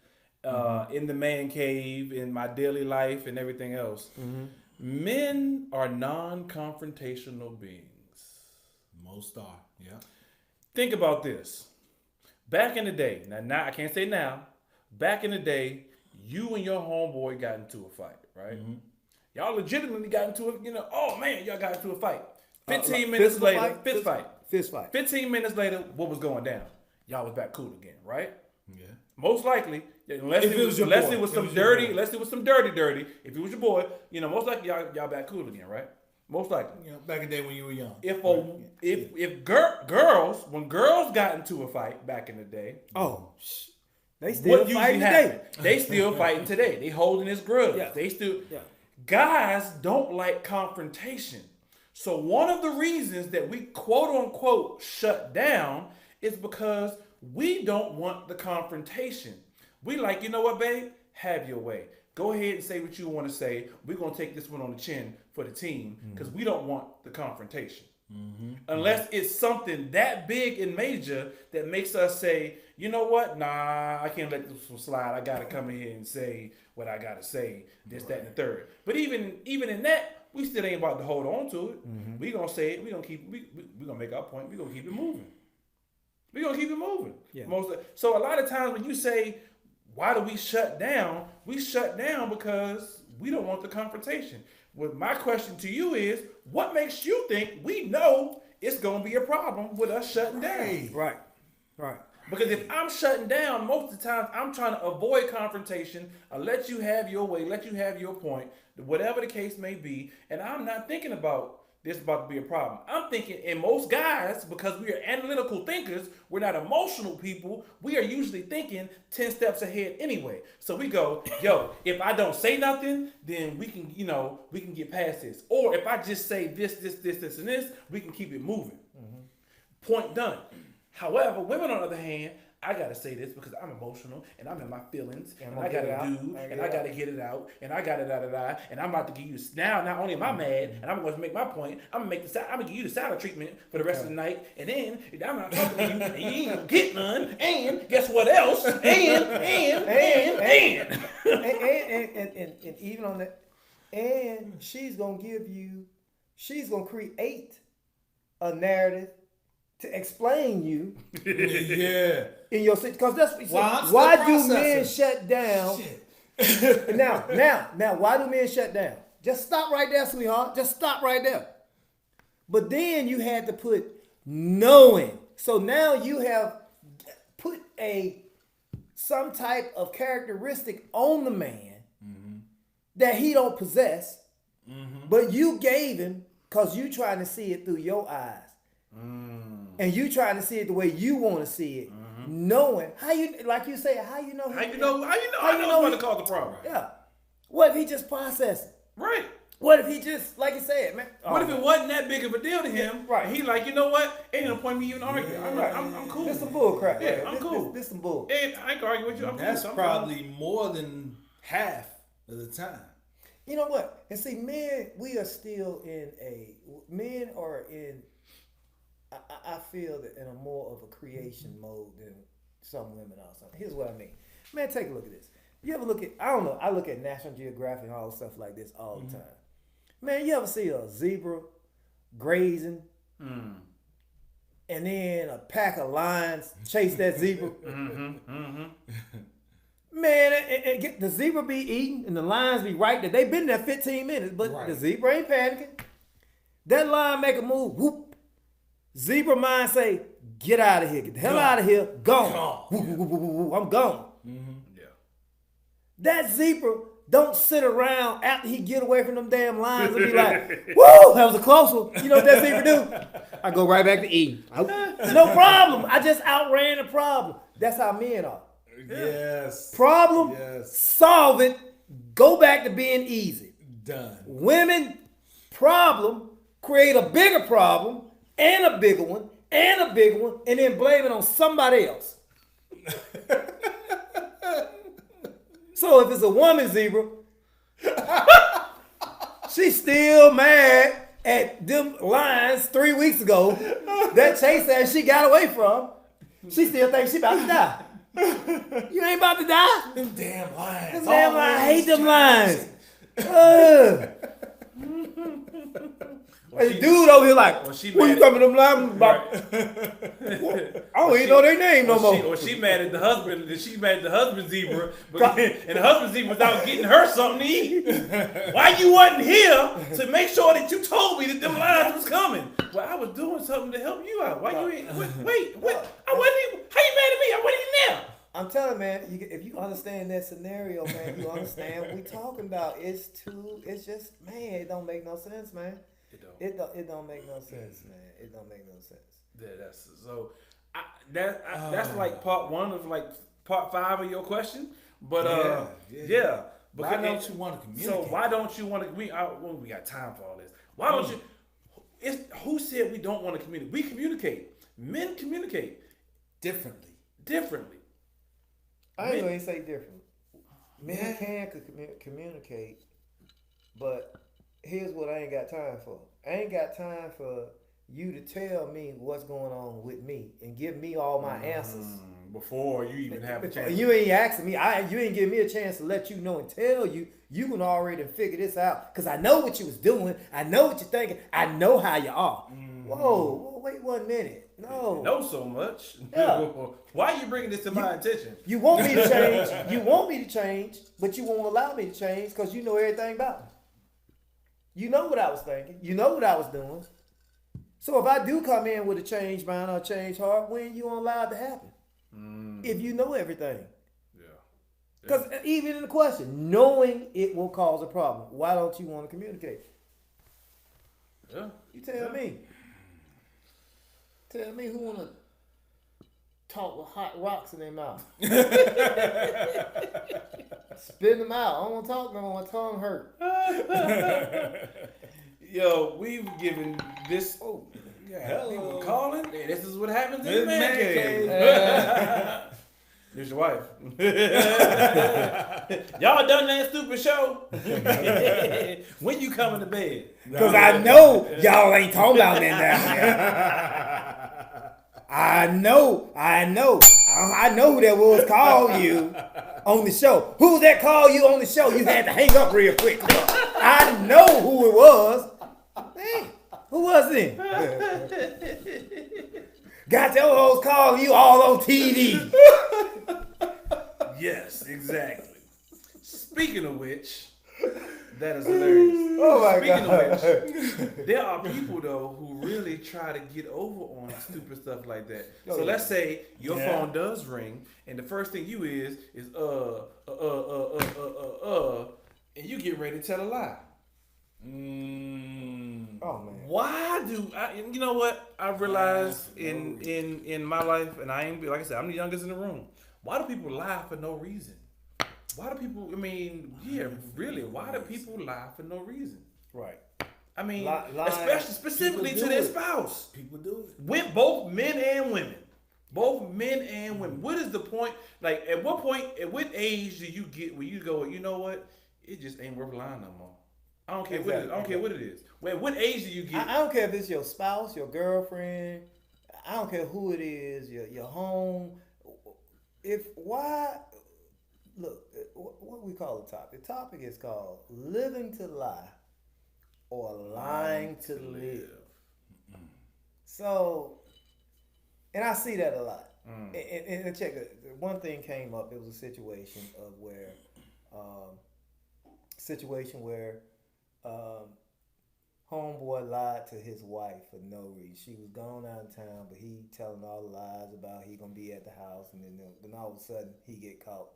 [SPEAKER 1] in the man cave, in my daily life, and everything else. Men are non-confrontational beings.
[SPEAKER 3] Most are. Yeah.
[SPEAKER 1] Think about this. Back in the day, now I can't say now. Back in the day, you and your homeboy got into a fight, right? Y'all legitimately got into it. Oh man, y'all got into a fight. 15 minutes later, fist fight. 15 minutes later, what was going down? Y'all was back cool again, right?
[SPEAKER 3] Yeah.
[SPEAKER 1] Most likely, unless it was some dirty. If it was your boy, most likely y'all back cool again, right? Most likely.
[SPEAKER 3] Back in the day when you were young.
[SPEAKER 1] When girls got into a fight back in the day,
[SPEAKER 2] they still fighting today.
[SPEAKER 1] They still fighting today. They holding his grudge.
[SPEAKER 2] Yeah.
[SPEAKER 1] They still. Yeah. Guys don't like confrontation. So one of the reasons that we quote unquote shut down is because we don't want the confrontation. We like, you know what, babe? Have your way. Go ahead and say what you want to say. We're going to take this one on the chin for the team because we don't want the confrontation. Unless it's something that big and major that makes us say, you know what? Nah, I can't let this one slide. I got to come in here and say what I got to say, this, that, and the third. But even in that, we still ain't about to hold on to it. We gonna say it. We gonna make our point. We gonna keep it moving.
[SPEAKER 2] Yeah.
[SPEAKER 1] So a lot of times when you say, why do we shut down? We shut down because we don't want the confrontation. Well, my question to you is, what makes you think we know it's gonna be a problem with us shutting down?
[SPEAKER 2] Right.
[SPEAKER 1] Because if I'm shutting down, most of the time I'm trying to avoid confrontation. I let you have your way, let you have your point. whatever the case may be. And I'm not thinking about this about to be a problem. I'm thinking, and most guys, because we are analytical thinkers, we're not emotional people, we are usually thinking 10 steps ahead anyway. So we go, yo, if I don't say nothing, then we can, we can get past this. Or if I just say this, and this, we can keep it moving. Point done. However, women on the other hand, I gotta say this because I'm emotional and I'm in my feelings and I gotta do and I gotta get it out and I gotta da and I'm about to give you now. Not only am I mad and I'm going to make my point, I'm gonna give you the silent treatment for the rest of the night, and then I'm not talking to you and you ain't gonna get none. And guess what else? And
[SPEAKER 2] even on that, and she's gonna create a narrative to explain you.
[SPEAKER 3] Yeah.
[SPEAKER 2] In your situation, because that's what why do men shut down? now, why do men shut down? Just stop right there, sweetheart. Just stop right there. But then you had to put knowing. So now you have put some type of characteristic on the man that he don't possess, but you gave him because you trying to see it through your eyes. And you trying to see it the way you want to see it, knowing how you, like you say, how you know
[SPEAKER 1] it's going to cause the problem.
[SPEAKER 2] Yeah. What if he just processed it?
[SPEAKER 1] Right.
[SPEAKER 2] What if he just, like you said, man?
[SPEAKER 1] What if it wasn't that big of a deal to him?
[SPEAKER 2] Right.
[SPEAKER 1] And he like, you know what? Ain't no point in me even arguing. I'm cool.
[SPEAKER 2] This some bull crap.
[SPEAKER 1] Yeah, I'm cool.
[SPEAKER 2] This some bull.
[SPEAKER 1] And I ain't gonna argue with you.
[SPEAKER 3] That's probably more than half of the time.
[SPEAKER 2] You know what? And see, men are in. I feel that in a more of a creation mode than some women are. Something. Here's what I mean. Man, take a look at this. You ever look at, I don't know, I look at National Geographic and all stuff like this all the time. Man, you ever see a zebra grazing and then a pack of lions chase that zebra? Man, and get the zebra be eating and the lions be right there. They been there 15 minutes, but the zebra ain't panicking. That lion make a move, whoop. Zebra mind say, get out of here. Get the hell out of here. Gone. I'm gone.
[SPEAKER 1] Yeah.
[SPEAKER 2] That zebra don't sit around after he get away from them damn lions and be like, woo, that was a close one. You know what that zebra do? I go right back to eating. No problem. I just outran the problem. That's how men are.
[SPEAKER 3] Yes.
[SPEAKER 2] Problem, solve it, go back to being easy.
[SPEAKER 3] Done.
[SPEAKER 2] Women, problem, create a bigger problem, and a bigger one, and a bigger one, and then blame it on somebody else. So if it's a woman zebra, she's still mad at them lions 3 weeks ago that chase that she got away from. She still thinks she about to die. You ain't about to die?
[SPEAKER 3] Them damn lions.
[SPEAKER 2] I hate them lions. Hey, dude over here like, when you coming to them lions about? I don't even know their name no more.
[SPEAKER 1] Or she mad at the husband. She mad at the husband zebra, and the husband zebra was out getting her something to eat. Why you wasn't here to make sure that you told me that them lions was coming? Well, I was doing something to help you out. Why you ain't? Wait. I wasn't even. How you mad at me? I wasn't even there.
[SPEAKER 2] I'm telling you, man, if you understand that scenario, man, you understand what we talking about. It's just, man, it don't make no sense, man. It don't make no sense, man. It don't make no sense.
[SPEAKER 1] Yeah, that's like part one of like part 5 of your question. But yeah.
[SPEAKER 3] Why don't you want to communicate?
[SPEAKER 1] So why don't you want to? We got time for all this. Why don't you? Who said we don't want to communicate? We communicate. Men communicate
[SPEAKER 3] differently.
[SPEAKER 2] I ain't gonna say differently. Men can communicate, but here's what I ain't got time for. I ain't got time for you to tell me what's going on with me and give me all my answers.
[SPEAKER 1] Before you even have a chance.
[SPEAKER 2] You ain't asking me. You ain't giving me a chance to let you know and tell you. You can already figure this out. Because I know what you was doing. I know what you're thinking. I know how you are. Whoa, wait 1 minute. No.
[SPEAKER 1] You know so much.
[SPEAKER 2] Yeah.
[SPEAKER 1] Why are you bringing this to my attention?
[SPEAKER 2] You want me to change. You want me to change, but you won't allow me to change because you know everything about me. You know what I was thinking. You know what I was doing. So if I do come in with a change mind or a change heart, when you won't allow it to happen? If you know everything.
[SPEAKER 1] Yeah.
[SPEAKER 2] Because even in the question, knowing it will cause a problem, why don't you want to communicate?
[SPEAKER 1] Yeah.
[SPEAKER 2] You tell me. Tell me who want to talk with hot rocks in their mouth. Spit them out. I don't want to talk no more. My tongue hurt.
[SPEAKER 1] Yo, we've given this. Oh, yeah, people calling. Hey, this is what happens in the man cave. There's your wife. Y'all done that stupid show? When you coming to bed?
[SPEAKER 2] Because I know y'all ain't talking about that down there. I know who that was called you on the show. Who that called you on the show? You had to hang up real quick. I know who it was. Hey, who was it? Got your hoes calling you all on TV.
[SPEAKER 1] Yes, exactly. Speaking of which, that is hilarious.
[SPEAKER 2] Oh my
[SPEAKER 1] Speaking
[SPEAKER 2] God.
[SPEAKER 1] of which, there are people though who really try to get over on stupid stuff like that. So let's say your phone does ring, and the first thing you is and you get ready to tell a lie.
[SPEAKER 2] Oh man.
[SPEAKER 1] Why do I? You know what I realized in my life, and I ain't like I said, I'm the youngest in the room. Why do people lie for no reason? Why do people? I mean, yeah, really. Why do people lie for no reason?
[SPEAKER 2] Right.
[SPEAKER 1] I mean,
[SPEAKER 2] Lying,
[SPEAKER 1] especially specifically to their spouse.
[SPEAKER 3] People do it.
[SPEAKER 1] With both men and women. Both men and women. What is the point? Like, at what point, at what age do you get where you go, you know what? It just ain't worth lying no more. I don't care what it is. I don't care what it is. Well, what age do you get?
[SPEAKER 2] I don't care if it's your spouse, your girlfriend. I don't care who it is. Your home. Look, what we call the topic? The topic is called living to lie or lying to live. So, and I see that a lot. And check it. One thing came up. It was a situation where homeboy lied to his wife for no reason. She was gone out of town, but he telling all the lies about he gonna be at the house, and then all of a sudden he get caught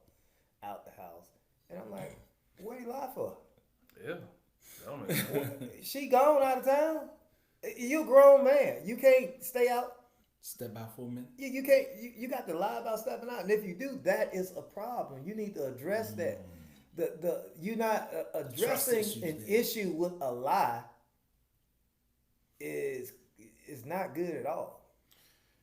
[SPEAKER 2] out the house. And I'm like, what he lie for?
[SPEAKER 1] Yeah.
[SPEAKER 2] She gone out of town. You a grown man. You can't stay out.
[SPEAKER 3] Step out for a minute.
[SPEAKER 2] You can't. You got to lie about stepping out, and if you do, that is a problem. You need to address that. You're not addressing an issue with a lie is not good at all.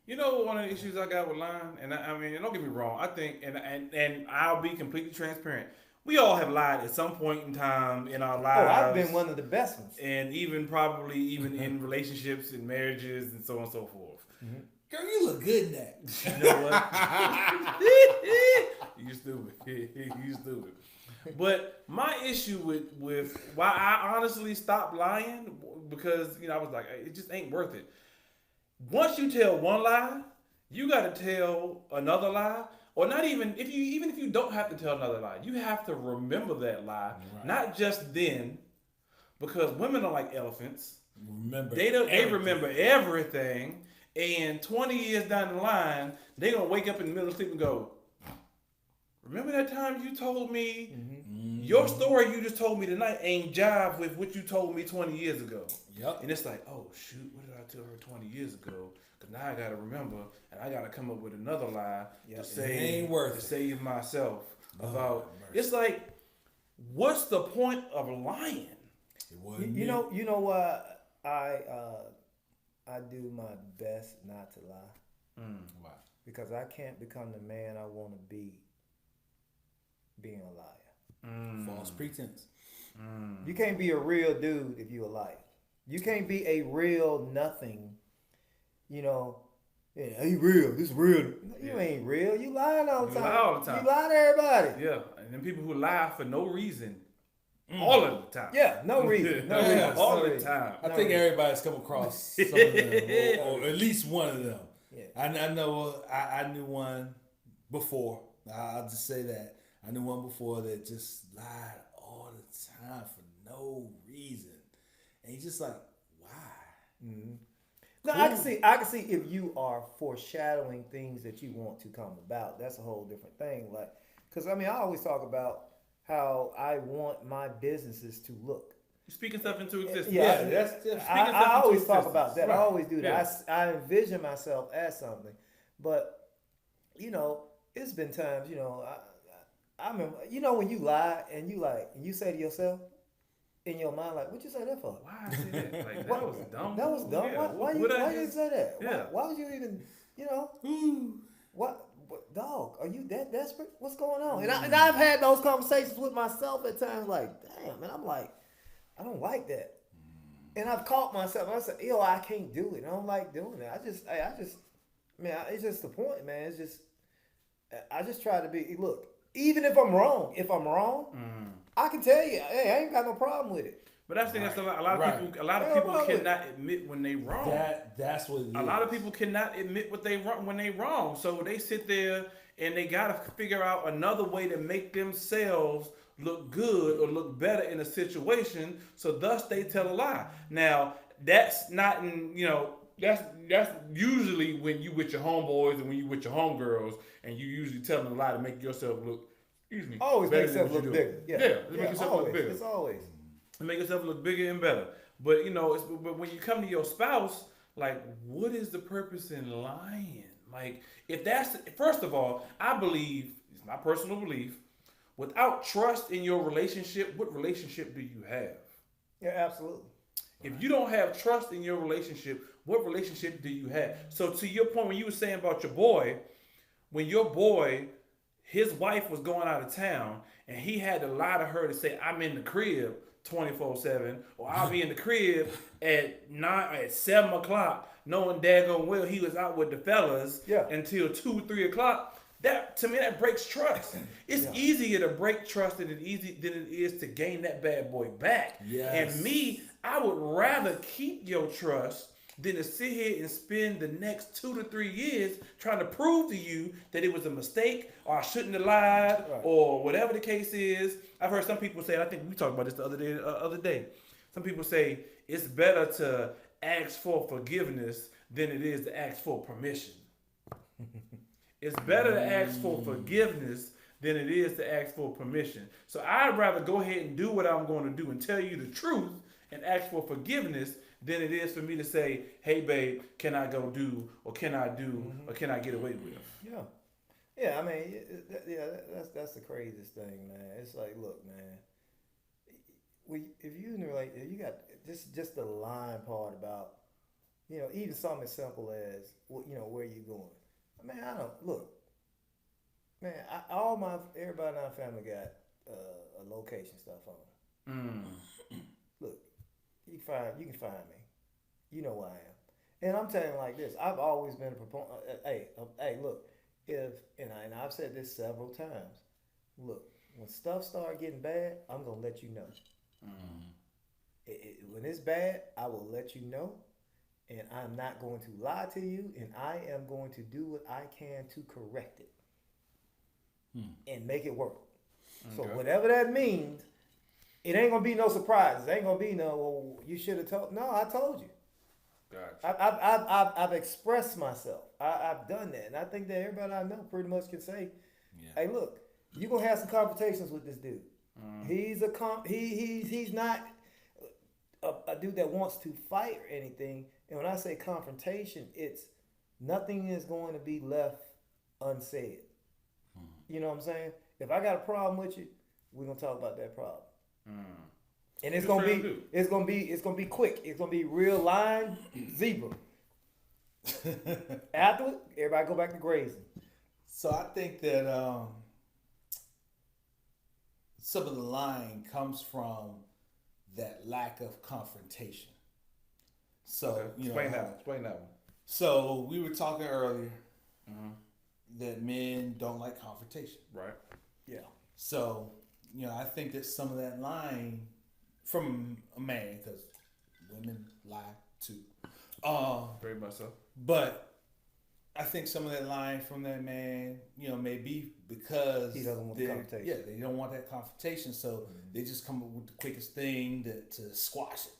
[SPEAKER 1] You know, one of the issues I got with lying, and I mean, don't get me wrong. I think, and I'll be completely transparent. We all have lied at some point in time in our lives.
[SPEAKER 2] Oh, I've been one of the best ones.
[SPEAKER 1] And probably in relationships and marriages and so on and so forth.
[SPEAKER 3] Mm-hmm. Girl, you look good in that.
[SPEAKER 1] You know what? You stupid. You stupid. But my issue with why I honestly stopped lying, because I was like, it just ain't worth it. Once you tell one lie, you got to tell another lie, or not even if you don't have to tell another lie, you have to remember that lie, right. Not just then, because women are like elephants. They remember everything, and 20 years down the line, they gonna wake up in the middle of sleep and go, remember that time you told me your story you just told me tonight ain't jive with what you told me 20 years ago. Yep. And it's like, oh shoot, what did I tell her 20 years ago? Because now I gotta remember, and I gotta come up with another lie to save myself about. It's like, what's the point of lying?
[SPEAKER 2] You know why I do my best not to lie. Why? Because I can't become the man I want to be being a liar.
[SPEAKER 3] False pretense.
[SPEAKER 2] You can't be a real dude if you a liar. You can't be a real nothing. Yeah, he real. This real. You ain't real. You lying all the time.
[SPEAKER 1] Lie all the time.
[SPEAKER 2] You lie to everybody.
[SPEAKER 1] Yeah, and then people who lie for no reason. All of the time.
[SPEAKER 2] Yeah, no reason. No reason.
[SPEAKER 1] All the time.
[SPEAKER 3] I think everybody's come across some of them, or at least one of them. Yeah. I know. I knew one before. I'll just say that. I knew one before that just lied all the time for no reason, and he's just like, why?
[SPEAKER 2] No, cool. I can see if you are foreshadowing things that you want to come about. That's a whole different thing. Like, Because I mean, I always talk about how I want my businesses to look.
[SPEAKER 1] Speaking stuff into existence.
[SPEAKER 2] Yeah, I always talk about that.
[SPEAKER 1] Right.
[SPEAKER 2] I always do that.
[SPEAKER 1] Yeah.
[SPEAKER 2] I envision myself as something, but you know, it's been times. You know, I remember. You know, when you lie and you say to yourself in your mind, like, "What you say that for?"
[SPEAKER 1] Why I say that? Like, that was dumb.
[SPEAKER 2] That was dumb.
[SPEAKER 1] Yeah.
[SPEAKER 2] Why you say that?
[SPEAKER 1] Yeah.
[SPEAKER 2] Why would you even? You know, what dog? Are you that desperate? What's going on? And I've had those conversations with myself at times. Like, damn, and I'm like, I don't like that. And I've caught myself. I said, yo, I can't do it. I don't like doing it. Man, it's just the point, man. It's just, I just try to be, look, even if I'm wrong, I can tell you, hey, I ain't got no problem with it.
[SPEAKER 1] But I think that's a lot of people cannot admit when they wrong.
[SPEAKER 3] That's what it is.
[SPEAKER 1] A lot of people cannot admit when they wrong. So they sit there and they gotta figure out another way to make themselves look good or look better in a situation. So thus they tell a lie. Now that's not that's usually when you with your homeboys and when you with your homegirls and you usually tell them a lie to make yourself look. Excuse me.
[SPEAKER 2] Always make yourself look bigger.
[SPEAKER 1] Yeah, make yourself look bigger.
[SPEAKER 2] It's always.
[SPEAKER 1] And make yourself look bigger and better. But but when you come to your spouse, like, what is the purpose in lying? Like, if that's first of all, I believe, it's my personal belief, without trust in your relationship, what relationship do you have?
[SPEAKER 2] Yeah, absolutely.
[SPEAKER 1] If you don't have trust in your relationship, what relationship do you have? So to your point, when you were saying about your boy, when your boy, his wife was going out of town, and he had to lie to her to say, I'm in the crib 24/7, or I'll be in the crib at 7 o'clock, knowing daggone well he was out with the fellas until 2-3 o'clock. That to me, that breaks trust. It's easier to break trust than it is to gain that bad boy back.
[SPEAKER 3] Yes.
[SPEAKER 1] And me, I would rather keep your trust than to sit here and spend the next 2 to 3 years trying to prove to you that it was a mistake or I shouldn't have lied or whatever the case is. I've heard some people say, and I think we talked about this the other day. Some people say it's better to ask for forgiveness than it is to ask for permission. It's better to ask for forgiveness than it is to ask for permission. So I'd rather go ahead and do what I'm going to do and tell you the truth and ask for forgiveness than it is for me to say, hey, babe, can I go do, or can I do, or can I get away with?
[SPEAKER 2] Yeah. Yeah, I mean, that's the craziest thing, man. It's like, look, man, if you you got just the lying part about, even something as simple as, where you going. Man, everybody in our family got a location stuff on. Look, you can find me. You know where I am. And I'm telling you like this, I've always been a proponent. Hey, look, and I've said this several times. Look, when stuff start getting bad, I'm gonna let you know. When it's bad, I will let you know, and I'm not going to lie to you, and I am going to do what I can to correct it and make it work. So whatever that means, it ain't gonna be no surprises. It ain't gonna be no, well, you should have told. No, I told you.
[SPEAKER 1] Gotcha.
[SPEAKER 2] I've expressed myself. I've done that, and I think that everybody I know pretty much can say, "Hey, look, you gonna have some confrontations with this dude. He's not a dude that wants to fight or anything. And when I say confrontation, it's nothing is going to be left unsaid. You know what I'm saying? If I got a problem with you, we're gonna talk about that problem." And it's gonna be quick. It's gonna be real line zebra. Afterward, everybody go back to grazing.
[SPEAKER 3] So I think that some of the lying comes from that lack of confrontation. So
[SPEAKER 1] explain that one.
[SPEAKER 3] So we were talking earlier that men don't like confrontation.
[SPEAKER 1] Right.
[SPEAKER 2] Yeah.
[SPEAKER 3] So I think that some of that lying from a man, because women lie too.
[SPEAKER 1] Very much so.
[SPEAKER 3] But I think some of that lying from that man, may be because
[SPEAKER 2] he doesn't want the confrontation.
[SPEAKER 3] Yeah, they don't want that confrontation, so they just come up with the quickest thing to squash it.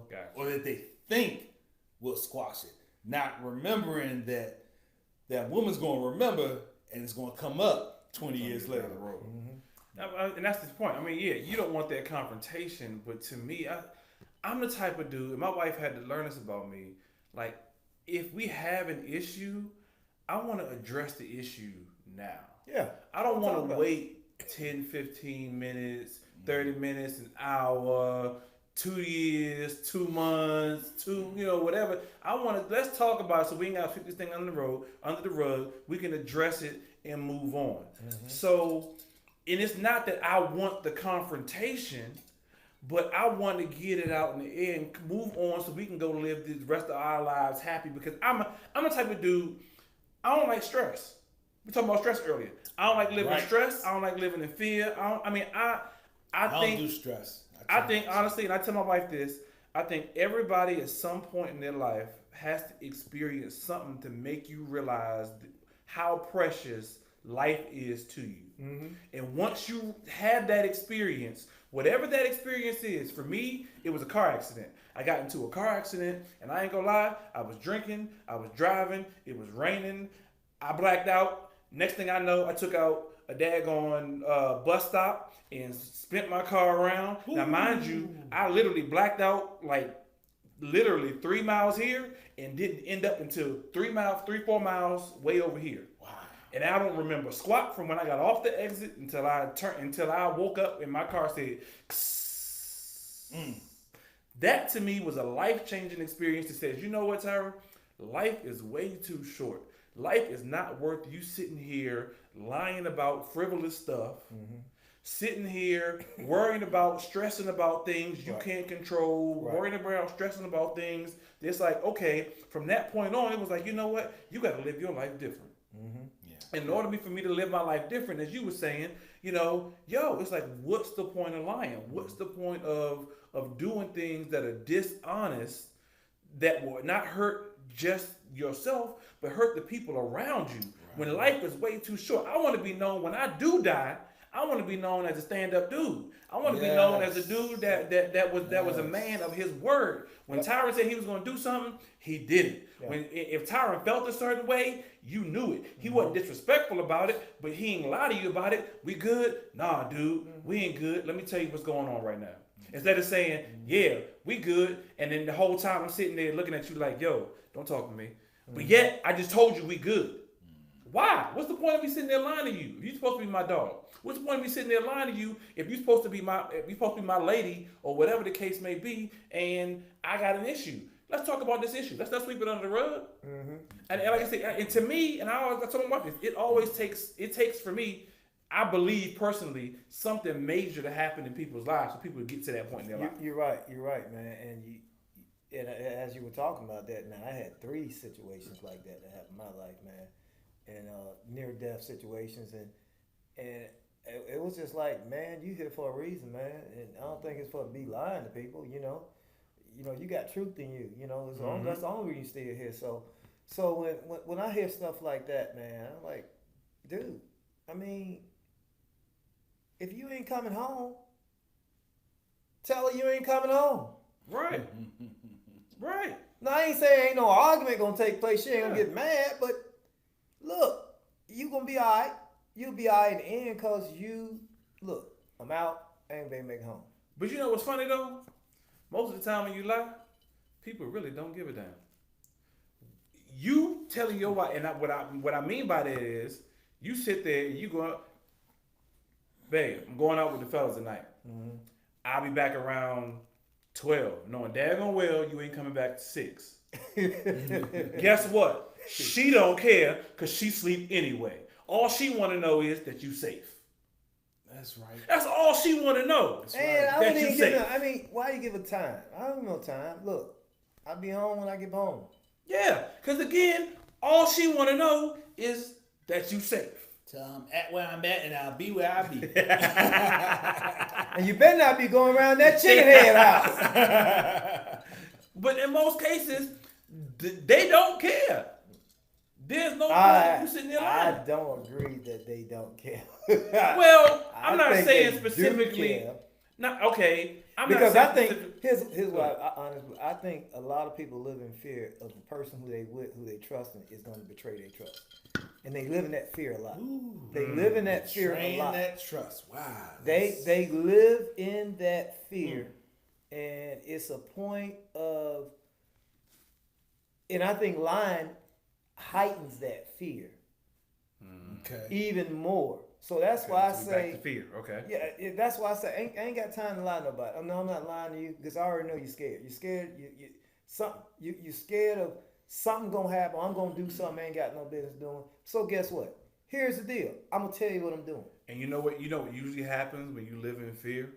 [SPEAKER 1] Gotcha.
[SPEAKER 3] Or that they think will squash it, not remembering that woman's going to remember and it's going to come up 20 years later.
[SPEAKER 1] And that's the point. I mean, yeah, you don't want that confrontation, but to me, I'm the type of dude, and my wife had to learn this about me. Like, if we have an issue, I want to address the issue now.
[SPEAKER 2] Yeah.
[SPEAKER 1] I don't want to wait 10, 15 minutes, 30 minutes, an hour, 2 years, 2 months, whatever. Let's talk about it so we ain't got to sweep this thing under the rug. We can address it and move on. Mm-hmm. So, and it's not that I want the confrontation, but I want to get it out in the air and move on so we can go live the rest of our lives happy, because I'm the type of dude, I don't like stress. We talked about stress earlier. I don't like living in stress. I don't like living in fear. I don't
[SPEAKER 3] do stress.
[SPEAKER 1] I think, honestly, and I tell my wife this, I think everybody at some point in their life has to experience something to make you realize how precious life is to you. Mm-hmm. And once you have that experience, whatever that experience is, for me, it was a car accident. I got into a car accident, and I ain't gonna lie, I was drinking, I was driving, it was raining, I blacked out. Next thing I know, I took out a daggone bus stop and spent my car around. Ooh. Now, mind you, I literally blacked out literally 3 miles here and didn't end up until 3-4 miles way over here. Wow. And I don't remember squat from when I got off the exit until I woke up and my car said, That to me was a life-changing experience that says, you know what, Tyra? Life is way too short. Life is not worth you sitting here lying about frivolous stuff, sitting here worrying about, stressing about things you can't control, worrying about, stressing about things. It's like, okay, from that point on, it was like, you know what? You got to live your life different. Mm-hmm. Yeah. In order for me to live my life different, as you were saying, it's like, what's the point of lying? What's the point of doing things that are dishonest, that will not hurt just yourself, but hurt the people around you? Right. When life is way too short. I want to be known when I do die. I want to be known as a stand-up dude. I want to be known as a dude that was a man of his word. When Tyron said he was going to do something, he did it. Yep. If Tyron felt a certain way, you knew it. He wasn't disrespectful about it, but he ain't lie to you about it. We good? Nah, dude, we ain't good. Let me tell you what's going on right now. Instead of saying, yeah, we good, and then the whole time I'm sitting there looking at you like, yo, don't talk to me. But yet, I just told you we good. Why? What's the point of me sitting there lying to you? You're supposed to be my dog. What's the point of me sitting there lying to you if you're supposed to be my lady or whatever the case may be, and I got an issue? Let's talk about this issue. Let's not sweep it under the rug. Mm-hmm. And like I said, and to me, and I told my wife, it takes for me, I believe personally, something major to happen in people's lives for people to get to that point in their life.
[SPEAKER 2] You're right, man. And as you were talking about that, man, I had 3 situations like that happened in my life, man, and near-death situations, and it was just like, man, you here for a reason, man, and I don't think it's for to be lying to people, you got truth in you, that's the only reason you still here. So when I hear stuff like that, man, I'm like, dude, I mean, if you ain't coming home, tell her you ain't coming home.
[SPEAKER 1] Right. Right.
[SPEAKER 2] Now, I ain't saying ain't no argument gonna take place. She ain't gonna get mad, but look, you gonna be all right. You'll be all right in the end, because I'm out. I ain't gonna make it home.
[SPEAKER 1] But you know what's funny, though? Most of the time when you lie, people really don't give a damn. You telling your wife, and what I mean by that is, you sit there and you go, babe, I'm going out with the fellas tonight. Mm-hmm. I'll be back around 12, knowing daggone well you ain't coming back to 6. Guess what? She don't care, because she sleep anyway. All she want to know is that you safe.
[SPEAKER 3] That's right.
[SPEAKER 1] That's all she want to know.
[SPEAKER 2] That's right. That you safe. Why you give her time? I don't know time. Look, I'll be home when I get home.
[SPEAKER 1] Yeah, because again, all she want to know is that you safe.
[SPEAKER 3] So I'm at where I'm at, and I'll be where I be.
[SPEAKER 2] And you better not be going around that chicken head house.
[SPEAKER 1] But in most cases, they don't care. There's no point you sitting there lying.
[SPEAKER 2] I don't agree that they don't care.
[SPEAKER 1] Well, I'm not saying specifically. Not okay.
[SPEAKER 2] Because I think here's what I think a lot of people live in fear of the person who they trust is going to betray their trust. and they live in that fear a lot.
[SPEAKER 3] Ooh,
[SPEAKER 2] they live in that fear a
[SPEAKER 3] train
[SPEAKER 2] lot.
[SPEAKER 3] that trust. Wow.
[SPEAKER 2] They live in that fear, and it's a point of, and I think lying heightens that fear even more. So that's why I say
[SPEAKER 1] back to fear. Okay.
[SPEAKER 2] Yeah, that's why I say I ain't got time to lie to nobody. I'm not lying to you because I already know you're scared. You're scared. You're scared of something gonna happen. I'm gonna do something I ain't got no business doing. So guess what? Here's the deal. I'm gonna tell you what I'm doing.
[SPEAKER 1] And you know what? You know what usually happens when you live in fear.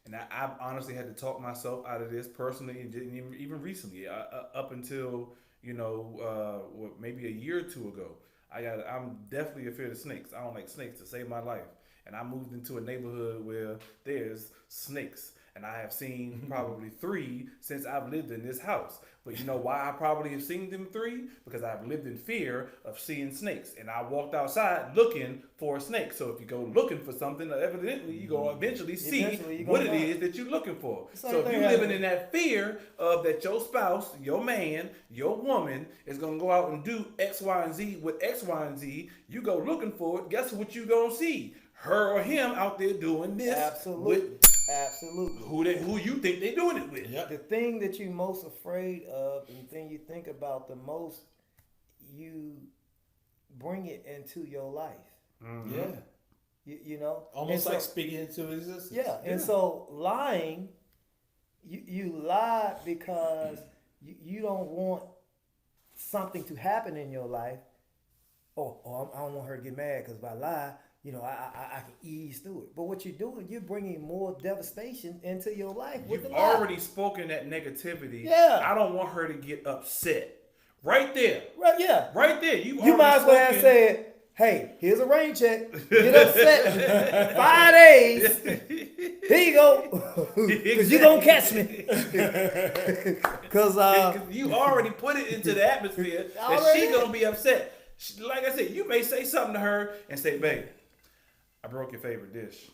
[SPEAKER 1] And I've honestly had to talk myself out of this personally, and even recently, up until maybe a year or two ago. I'm definitely afraid of snakes. I don't like snakes to save my life. And I moved into a neighborhood where there's snakes. And I have seen probably 3 since I've lived in this house. But you know why I probably have seen them 3? Because I've lived in fear of seeing snakes. And I walked outside looking for a snake. So if you go looking for something, evidently you're going to eventually see what it is that you're looking for. So if you're living in that fear of that your spouse, your man, your woman is going to go out and do X, Y, and Z with X, Y, and Z, you go looking for it, guess what you going to see? Her or him out there doing this.
[SPEAKER 2] Absolutely.
[SPEAKER 1] Who you think they doing it with?
[SPEAKER 2] Yep. The thing that you're most afraid of, and the thing you think about the most, you bring it into your life.
[SPEAKER 3] Mm-hmm. Yeah.
[SPEAKER 2] You know?
[SPEAKER 3] Almost like speaking into existence.
[SPEAKER 2] Yeah. And so lying, you lie because you don't want something to happen in your life. Oh, I don't want her to get mad because if I lie, I can ease through it. But what you're doing, you're bringing more devastation into your life.
[SPEAKER 1] You've already spoken that negativity.
[SPEAKER 2] Yeah.
[SPEAKER 1] I don't want her to get upset. Right there.
[SPEAKER 2] Right, yeah.
[SPEAKER 1] Right there. You
[SPEAKER 2] might as well have said, hey, here's a rain check. Get upset 5 days. Here you go. Because you're going to catch me. Because
[SPEAKER 1] you already put it into the atmosphere that she's going to be upset. Like I said, you may say something to her and say, babe, I broke your favorite dish.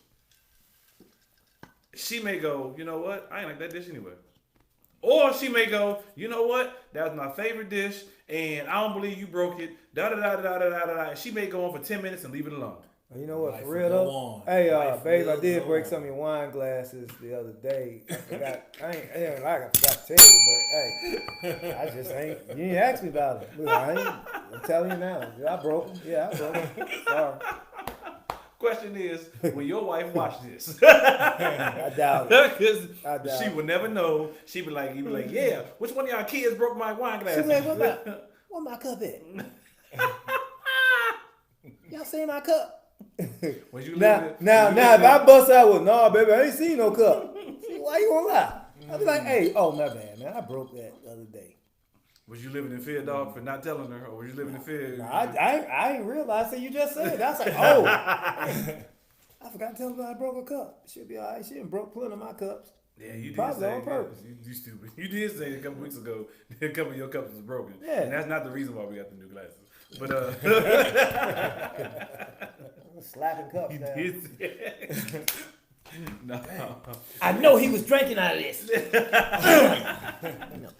[SPEAKER 1] She may go, you know what? I ain't like that dish anyway. Or she may go, you know what? That was my favorite dish, and I don't believe you broke it. Da da da da da da da. And she may go on for 10 minutes and leave it alone.
[SPEAKER 2] You know what? For real though. Hey, babe, I did break some of your wine glasses the other day. I forgot. I forgot to tell you, but hey, I just ain't. You didn't ask me about it. I'm telling you now. I broke them. Yeah, I broke them. Sorry.
[SPEAKER 1] Question is, will your wife watch this?
[SPEAKER 2] I doubt it.
[SPEAKER 1] Because she would never know. She'd be like, yeah, which one of y'all kids broke my wine glasses?
[SPEAKER 2] She'd be like, where my cup at? Y'all seen my cup? Now, if I bust out with, nah, baby, I ain't seen no cup. See, why you gonna lie? I'll be like, hey, my bad, man. I broke that the other day.
[SPEAKER 1] Was you living in fear, dog, for not telling her, or was you living in fear?
[SPEAKER 2] Nah, I ain't realized that you just said that. I was like, oh, I forgot to tell her I broke a cup. She'll be all right. She done broke plenty of my cups.
[SPEAKER 1] Yeah, you did
[SPEAKER 2] probably
[SPEAKER 1] say
[SPEAKER 2] on purpose.
[SPEAKER 1] You stupid. You did say a couple weeks ago that a couple of your cups was broken.
[SPEAKER 2] Yeah,
[SPEAKER 1] and that's not the reason why we got the new glasses. But
[SPEAKER 2] slapping cups down.
[SPEAKER 1] No.
[SPEAKER 2] I know he was drinking out of this.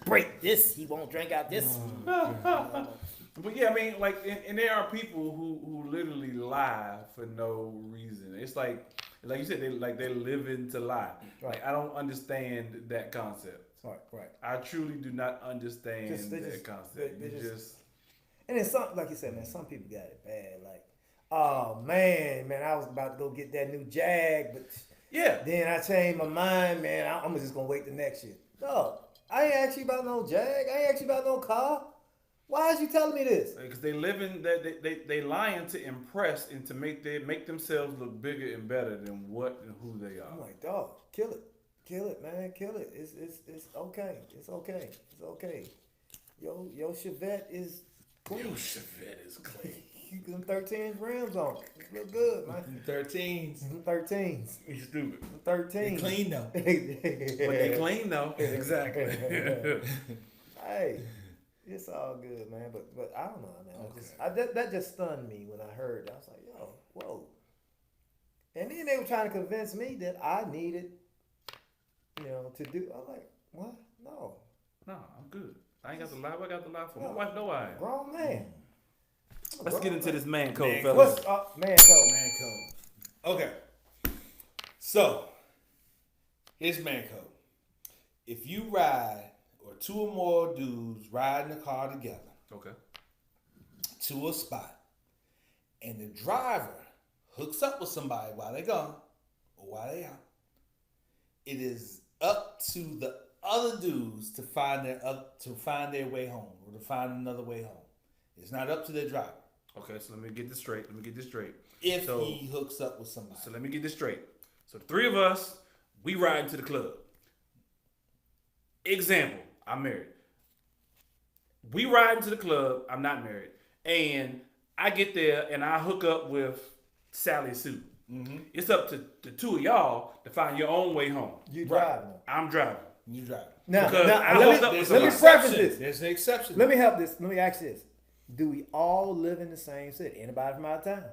[SPEAKER 2] Break this. He won't drink out this.
[SPEAKER 1] But yeah, I mean, like, and there are people who literally lie for no reason. It's like you said, they're living to lie.
[SPEAKER 2] Right.
[SPEAKER 1] Like, I don't understand that concept.
[SPEAKER 2] Right.
[SPEAKER 1] I truly do not understand that concept.
[SPEAKER 2] And then some, like you said, man, some people got it bad. Like, oh man, I was about to go get that new Jag, but
[SPEAKER 1] yeah,
[SPEAKER 2] then I changed my mind, man. I'm just gonna wait the next year. No, I ain't asked you about no Jag. I ain't asked you about no car. Why is you telling me this?
[SPEAKER 1] Because they living that they lying to impress and to make themselves look bigger and better than what and who they are.
[SPEAKER 2] I'm like, dog, kill it, man, kill it. It's okay. It's okay. Your Chevette is clean.
[SPEAKER 1] Your Chevette is clean.
[SPEAKER 2] You got 13 rims on it. It look good, man.
[SPEAKER 3] 13s.
[SPEAKER 1] You stupid.
[SPEAKER 2] 13.
[SPEAKER 3] They clean though.
[SPEAKER 1] But they clean though. Exactly.
[SPEAKER 2] Hey, it's all good, man. But I don't know, man. That just stunned me when I heard that. I was like, yo, whoa. And then they were trying to convince me that I needed, to do. I'm like, what? No,
[SPEAKER 1] I'm good. I ain't got to lie. What I got to lie for? My wife know I am.
[SPEAKER 2] Grown man.
[SPEAKER 1] Let's get into this man code,
[SPEAKER 3] Man
[SPEAKER 1] fellas.
[SPEAKER 2] What's man code?
[SPEAKER 3] Man code. Okay. So, here's man code. If you ride, or two or more dudes ride in a car together
[SPEAKER 1] Okay.
[SPEAKER 3] to a spot, and the driver hooks up with somebody while they're gone or while they're out, it is up to the other dudes to find their way home or to find another way home. It's not up to their driver.
[SPEAKER 1] Okay, so let me get this straight.
[SPEAKER 3] If he hooks up with somebody.
[SPEAKER 1] So let me get this straight. So the three of us, we ride into the club. Example, I'm married. We ride into the club, I'm not married, and I get there and I hook up with Sally Sue. Mm-hmm. It's up to the two of y'all to find your own way home.
[SPEAKER 2] You driving.
[SPEAKER 1] I'm driving.
[SPEAKER 3] You drive.
[SPEAKER 2] Now,
[SPEAKER 1] Because I
[SPEAKER 2] let
[SPEAKER 1] hooked up
[SPEAKER 2] me
[SPEAKER 1] with
[SPEAKER 2] let me
[SPEAKER 1] somebody.
[SPEAKER 2] preface this.
[SPEAKER 3] There's an exception.
[SPEAKER 2] Let me help this. Let me ask this. Do we all live in the same city? Anybody from out of town?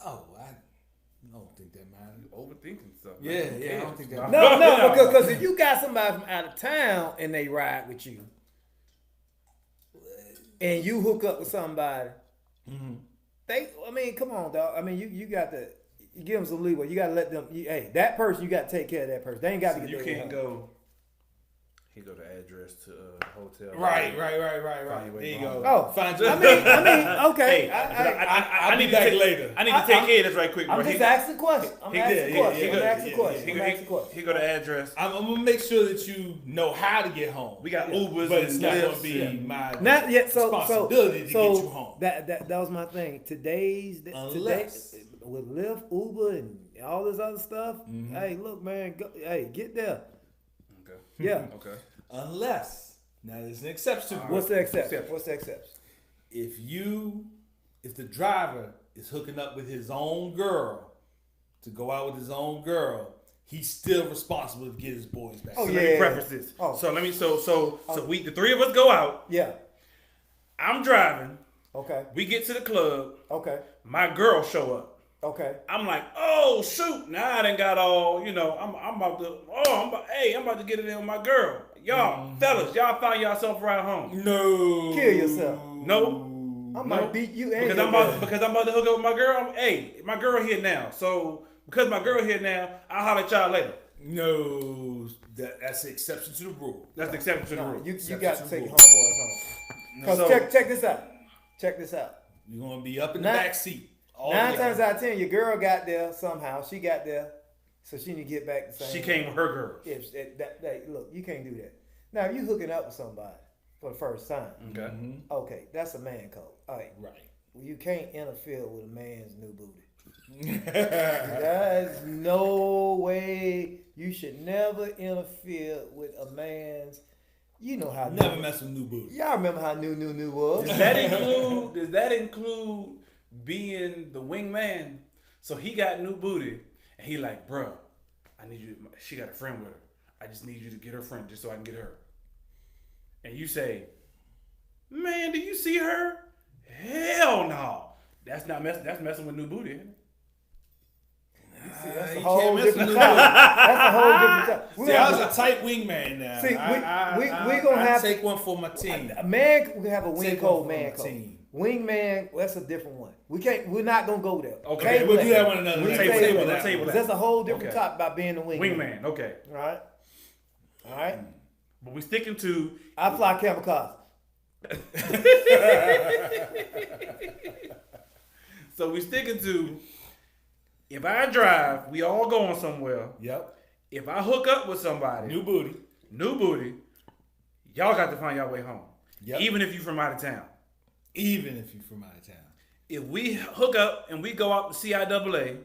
[SPEAKER 3] Oh, I don't think that matters.
[SPEAKER 1] Overthinking stuff.
[SPEAKER 3] Yeah, I don't think that
[SPEAKER 2] No, because if you got somebody from out of town and they ride with you, and you hook up with somebody, come on, dog. I mean, you got to give them some leeway. You got to let them. Hey, that person, you got to take care of that person. They ain't got to get.
[SPEAKER 1] You
[SPEAKER 2] their
[SPEAKER 1] can't
[SPEAKER 2] way home.
[SPEAKER 1] go. He go to address to the hotel.
[SPEAKER 3] Right.
[SPEAKER 1] Find your
[SPEAKER 3] There
[SPEAKER 1] way
[SPEAKER 3] you
[SPEAKER 1] home.
[SPEAKER 3] go.
[SPEAKER 2] Oh,
[SPEAKER 3] Find your
[SPEAKER 2] I mean, okay.
[SPEAKER 1] Hey,
[SPEAKER 3] I'll
[SPEAKER 1] I
[SPEAKER 3] be
[SPEAKER 1] need
[SPEAKER 3] back
[SPEAKER 1] to take,
[SPEAKER 3] later.
[SPEAKER 1] I need to take care of this right quick.
[SPEAKER 2] I'm
[SPEAKER 1] bro.
[SPEAKER 2] just asking a question. I'm asking a question.
[SPEAKER 1] He go to address.
[SPEAKER 3] I'm gonna make sure that you know how to get home.
[SPEAKER 1] We got Ubers,
[SPEAKER 3] but it's
[SPEAKER 1] and
[SPEAKER 3] not
[SPEAKER 1] Lyfts.
[SPEAKER 3] gonna be my
[SPEAKER 2] Not yet.
[SPEAKER 3] responsibility to get you home.
[SPEAKER 2] That was my thing. Today, with Lyft, Uber, and all this other stuff. Hey, look, man. Get there.
[SPEAKER 1] Okay.
[SPEAKER 2] Yeah.
[SPEAKER 1] Okay.
[SPEAKER 3] Unless now there's an exception.
[SPEAKER 2] What's the exception? What's the exception?
[SPEAKER 3] If the driver is hooking up with his own girl to go out with his own girl, he's still responsible to get his boys back.
[SPEAKER 1] So let me preface this.
[SPEAKER 2] Oh.
[SPEAKER 1] So let me so we the three of us go out.
[SPEAKER 2] Yeah.
[SPEAKER 1] I'm driving.
[SPEAKER 2] Okay.
[SPEAKER 1] We get to the club.
[SPEAKER 2] Okay.
[SPEAKER 1] My girl show up.
[SPEAKER 2] Okay.
[SPEAKER 1] I'm like, oh shoot! Now I done got all, I'm about to. I'm about to get it in with my girl. Y'all, fellas, y'all find yourself right home.
[SPEAKER 3] No.
[SPEAKER 2] Kill yourself.
[SPEAKER 1] No.
[SPEAKER 2] I might beat you and
[SPEAKER 1] Because I'm about to hook up with my girl. My girl here now. So because my girl here now, I'll holler at y'all later.
[SPEAKER 3] No. That's the exception to the rule.
[SPEAKER 1] That's the exception to the rule.
[SPEAKER 2] You got to take your homeboys home. Because check this out. Check this out.
[SPEAKER 3] You're gonna be up in the back seat.
[SPEAKER 2] 9 times out of 10, your girl got there somehow. She got there, so she need to get back the same.
[SPEAKER 1] She came with her girl.
[SPEAKER 2] Look, you can't do that. Now, if you hooking up with somebody for the first time, okay, that's a man code. All right.
[SPEAKER 3] Right.
[SPEAKER 2] Well, you can't interfere with a man's new booty. There's no way. You should never interfere with a man's. You know how.
[SPEAKER 3] Never mess with new booty.
[SPEAKER 2] Y'all remember how new was?
[SPEAKER 1] Does that include being the wingman? So he got new booty, and he like, bro, I need you. She got a friend with her. I just need you to get her friend just so I can get her. And you say, man, do you see her? Hell no. That's messing with new booty, isn't it?
[SPEAKER 2] See, that's a whole different topic. That's a whole different topic.
[SPEAKER 3] See, I was a tight wingman now.
[SPEAKER 2] See, we gonna have
[SPEAKER 3] to take one for my team.
[SPEAKER 2] A man, we have a wing
[SPEAKER 3] Take
[SPEAKER 2] code,
[SPEAKER 3] one for
[SPEAKER 2] man
[SPEAKER 3] my
[SPEAKER 2] code.
[SPEAKER 3] team.
[SPEAKER 2] Wingman, that's a different one. We're not gonna go there.
[SPEAKER 1] Okay,
[SPEAKER 3] we'll do that one another
[SPEAKER 1] We'll
[SPEAKER 3] time.
[SPEAKER 1] table that.
[SPEAKER 2] That's a whole different
[SPEAKER 1] Okay.
[SPEAKER 2] topic about being a wingman.
[SPEAKER 1] Wingman, okay.
[SPEAKER 2] All right.
[SPEAKER 1] But we sticking to
[SPEAKER 2] I fly kamikaze.
[SPEAKER 1] So we sticking to, if I drive, we all going somewhere.
[SPEAKER 3] Yep.
[SPEAKER 1] If I hook up with somebody,
[SPEAKER 3] New booty.
[SPEAKER 1] y'all got to find your way home.
[SPEAKER 3] Yep.
[SPEAKER 1] Even if you from out of town.
[SPEAKER 3] Even if you're from out of town.
[SPEAKER 1] If we hook up and we go out to CIAA,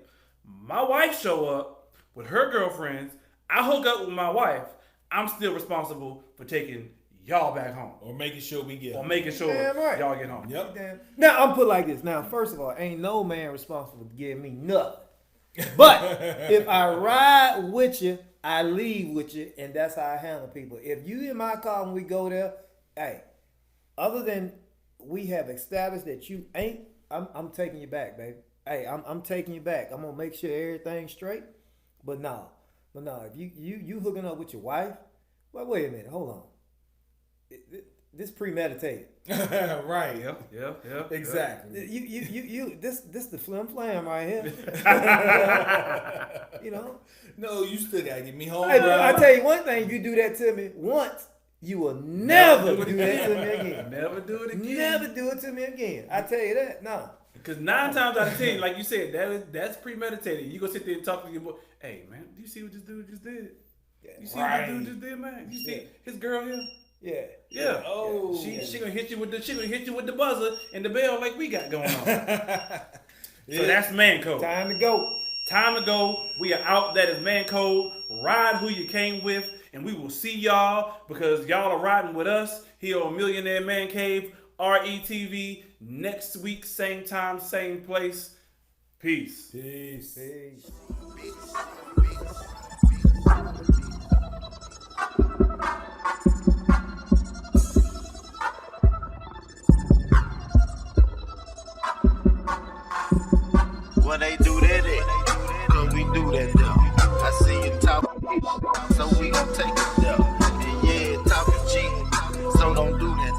[SPEAKER 1] my wife show up with her girlfriends, I hook up with my wife, I'm still responsible for taking y'all back home.
[SPEAKER 3] Or making sure we get home.
[SPEAKER 2] Damn right.
[SPEAKER 1] y'all get home.
[SPEAKER 3] Yep.
[SPEAKER 2] Damn. Now I'm put like this. Now, first of all, ain't no man responsible to give me nothing. But if I ride with you, I leave with you, and that's how I handle people. If you in my car when we go there, hey, other than we have established that you ain't, I'm taking you back, baby. Hey, I'm taking you back. I'm gonna make sure everything's straight. But no, if you hooking up with your wife, well, wait a minute, hold on. this premeditated.
[SPEAKER 3] Right.
[SPEAKER 1] Yeah.
[SPEAKER 3] Exactly.
[SPEAKER 2] You this the flim flam right here. You know.
[SPEAKER 3] No, you still gotta get me home.
[SPEAKER 2] I tell you one thing, you do that to me once, you will never do that to me again.
[SPEAKER 1] Never do it again.
[SPEAKER 2] Never do it to me again. I tell you that. No.
[SPEAKER 1] Because 9 times out of 10, like you said, that's premeditated. You go sit there and talk to your boy. Hey man, do you see what this dude just did? You see what this dude just did, man? You see his girl here?
[SPEAKER 2] Yeah.
[SPEAKER 1] Yeah.
[SPEAKER 3] Oh.
[SPEAKER 1] She gonna hit you with the buzzer and the bell like we got going on. So that's man code.
[SPEAKER 2] Time to go.
[SPEAKER 1] Time to go. We are out. That is man code. Ride who you came with, and we will see y'all because y'all are riding with us here on Millionaire M.A.N Cave, RETV, next week, same time, same place. Peace.
[SPEAKER 3] Peace.
[SPEAKER 5] Well, they do that at, cause we do that there. I see you talking, so we gon' take it there. And yeah, talking cheap, so don't do that.